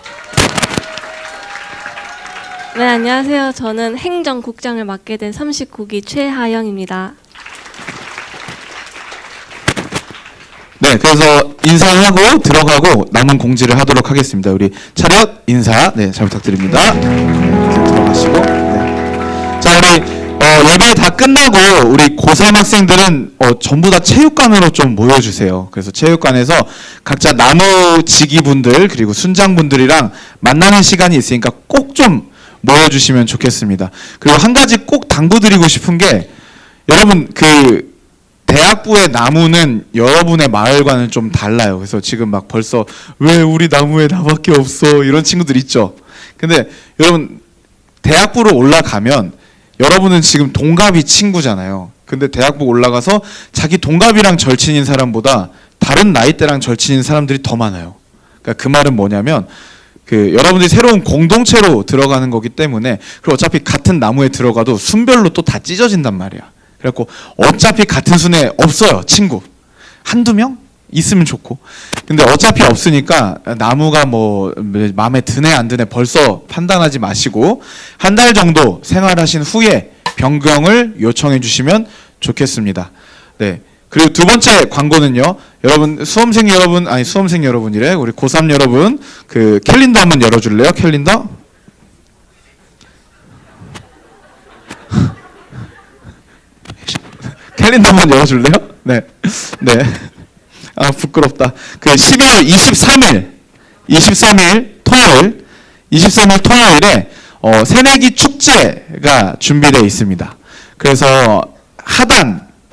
네, 안녕하세요. 저는 행정국장을 맡게 된 39기 최하영입니다.
네, 그래서 인사하고 들어가고 남은 공지를 하도록 하겠습니다. 우리 차렷 인사, 네, 잘 부탁드립니다. 이렇게 들어가시고, 네. 자, 우리 예배 다 끝나고 우리 고3 학생들은 전부 다 체육관으로 좀 모여주세요. 그래서 체육관에서 각자 나무지기분들 그리고 순장분들이랑 만나는 시간이 있으니까 꼭 좀 모여주시면 좋겠습니다. 그리고 한 가지 꼭 당부드리고 싶은 게 여러분 대학부의 나무는 여러분의 마을과는 좀 달라요. 그래서 지금 막 벌써 왜 우리 나무에 나밖에 없어 이런 친구들 있죠. 근데 여러분 대학부로 올라가면 여러분은 지금 동갑이 친구잖아요. 근데 대학부 올라가서 자기 동갑이랑 절친인 사람보다 다른 나이대랑 절친인 사람들이 더 많아요. 그러니까 그 말은 뭐냐면 여러분들이 새로운 공동체로 들어가는 거기 때문에 그리고 어차피 같은 나무에 들어가도 순별로 또 다 찢어진단 말이야. 그래갖고 어차피 같은 순에 없어요. 친구 한두 명 있으면 좋고. 근데 어차피 없으니까 나무가 뭐 마음에 드네 안 드네 벌써 판단하지 마시고 한 달 정도 생활하신 후에 변경을 요청해 주시면 좋겠습니다. 네. 그리고 두 번째 광고는요. 여러분 수험생 여러분이래. 우리 고3 여러분 그 캘린더 한번 열어 줄래요? 캘린더? 캘린더 한번 열어 줄래요? 네. 네. 아, 부끄럽다. 그 12월 23일 토요일에 새내기 축제가 준비되어 있습니다. 그래서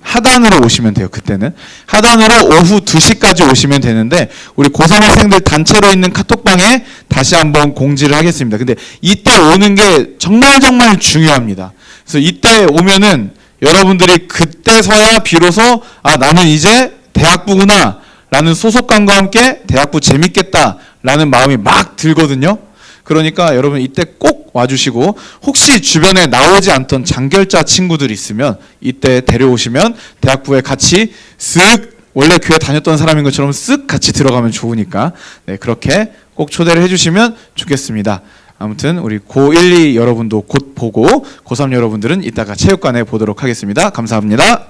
하단으로 오시면 돼요. 그때는 하단으로 오후 2시까지 오시면 되는데 우리 고3 학생들 단체로 있는 카톡방에 다시 한번 공지를 하겠습니다. 근데 이때 오는 게 정말 중요합니다. 그래서 이때 오면은 여러분들이 그때서야 비로소 아 나는 이제 대학부구나 라는 소속감과 함께 대학부 재밌겠다 라는 마음이 막 들거든요. 그러니까 여러분 이때 꼭 와주시고 혹시 주변에 나오지 않던 장결자 친구들 있으면 이때 데려오시면 대학부에 같이 쓱 원래 교회 다녔던 사람인 것처럼 쓱 같이 들어가면 좋으니까 네, 그렇게 꼭 초대를 해주시면 좋겠습니다. 아무튼 우리 고1, 2 여러분도 곧 보고 고3 여러분들은 이따가 체육관에 보도록 하겠습니다. 감사합니다.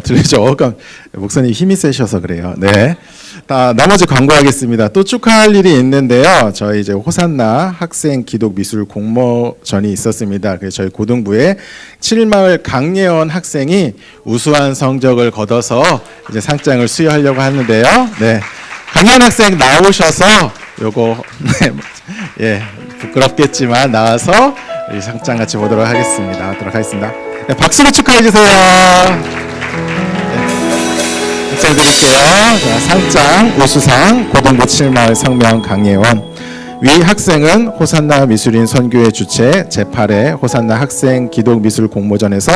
들리죠? 목사님 힘이 세셔서 그래요. 네. 나머지 광고하겠습니다. 또 축하할 일이 있는데요. 저희 이제 호산나 학생 기독 미술 공모전이 있었습니다. 그래서 저희 고등부의 7마을 강예원 학생이 우수한 성적을 거둬서 이제 상장을 수여하려고 하는데요. 네. 강예원 학생 나오셔서 요거 예, 부끄럽겠지만 나와서 이 상장 같이 보도록 하겠습니다. 네, 박수로 축하해 주세요. 드릴게요. 자, 상장 우수상 고등부 7마을 성명 강예원. 위 학생은 호산나 미술인 선교회 주최 제8회 호산나 학생 기독 미술 공모전에서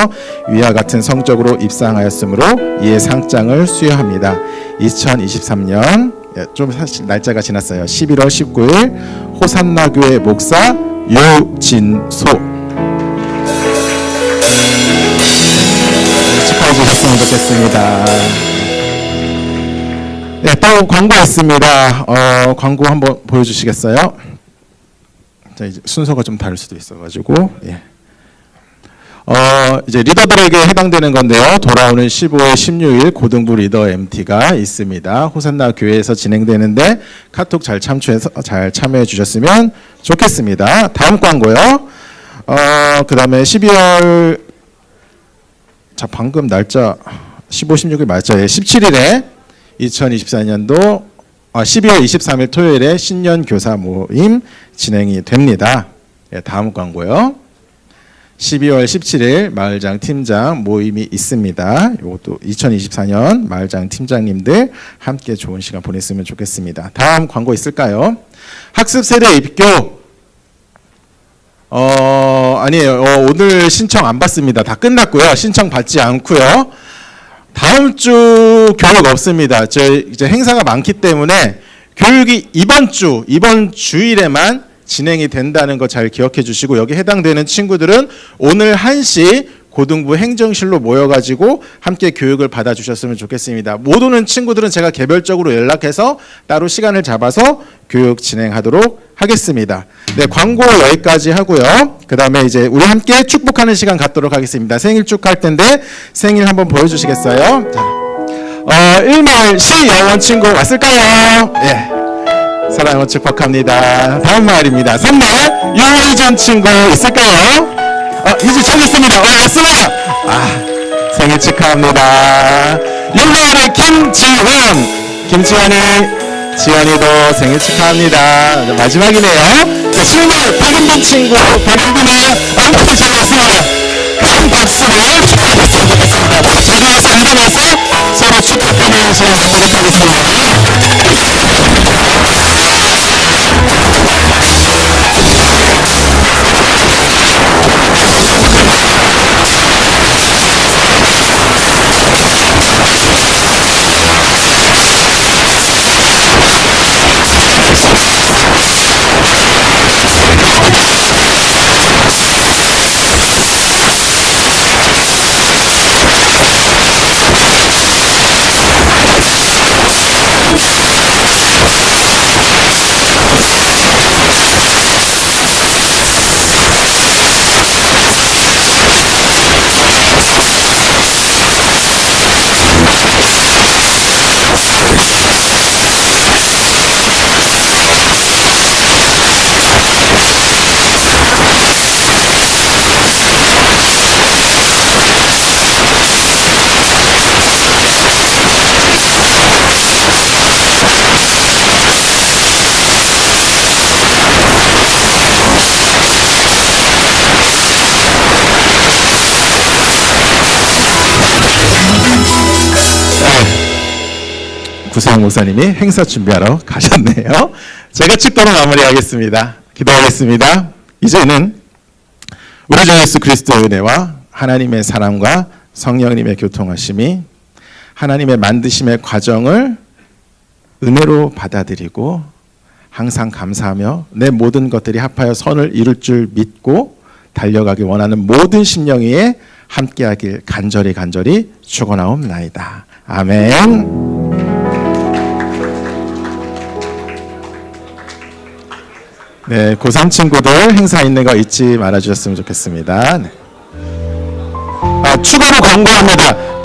위와 같은 성적으로 입상하였으므로 이에 상장을 수여합니다. 2023년 좀 사실 날짜가 지났어요. 11월 19일 호산나 교회 목사 유진소. 축하해 주셨으면 좋겠습니다. 네, 또 광고 있습니다. 광고 한번 보여주시겠어요? 자, 이제 순서가 좀 다를 수도 있어가지고, 예. 이제 리더들에게 해당되는 건데요. 돌아오는 15일, 16일 고등부 리더 MT가 있습니다. 호산나 교회에서 진행되는데 카톡 잘 참여해 주셨으면 좋겠습니다. 다음 광고요. 그 다음에 12월, 자, 방금 날짜 15, 16일 맞죠? 예, 17일에 2024년도 12월 23일 토요일에 신년 교사 모임 진행이 됩니다. 예, 다음 광고요. 12월 17일 마을장 팀장 모임이 있습니다. 이것도 2024년 마을장 팀장님들 함께 좋은 시간 보냈으면 좋겠습니다. 다음 광고 있을까요? 학습 세대 입교. 아니에요. 오늘 신청 안 받습니다. 다 끝났고요. 신청 받지 않고요. 다음 주 교육 없습니다. 이제 행사가 많기 때문에 교육이 이번 주일에만 진행이 된다는 거 잘 기억해 주시고 여기 해당되는 친구들은 오늘 1시 고등부 행정실로 모여가지고 함께 교육을 받아주셨으면 좋겠습니다. 못 오는 친구들은 제가 개별적으로 연락해서 따로 시간을 잡아서 교육 진행하도록 하겠습니다. 네, 광고 여기까지 하고요. 그 다음에 이제 우리 함께 축복하는 시간 갖도록 하겠습니다. 생일 축하할 텐데 생일 한번 보여주시겠어요? 자, 1말 시영원 친구 왔을까요? 예. 사랑을 축복합니다. 다음 말입니다. 3말 유희준 친구 있을까요? 이제 찾았습니다. 왔습니다. 생일 축하합니다. 6말의 지원이도 생일 축하합니다. 마지막이네요. 7말 박은빈 친구, 박은빈의 엄청 잘 왔습니다. 큰 박수로 축하드렸으면 좋겠습니다. 자리에서 일어나서 서로 축하드리는 시간 갖도록 하겠습니다. 구세영 목사님이 행사 준비하러 가셨네요. 제가 축도로 마무리하겠습니다. 기도하겠습니다. 이제는 우리 주 예수 그리스도의 은혜와 하나님의 사랑과 성령님의 교통하심이 하나님의 만드심의 과정을 은혜로 받아들이고 항상 감사하며 내 모든 것들이 합하여 선을 이룰 줄 믿고 달려가기 원하는 모든 심령 위에 함께하길 간절히 축원하옵나이다. 아멘. 네, 고3 친구들 행사 있는 거 잊지 말아주셨으면 좋겠습니다. 네. 추가로 광고합니다.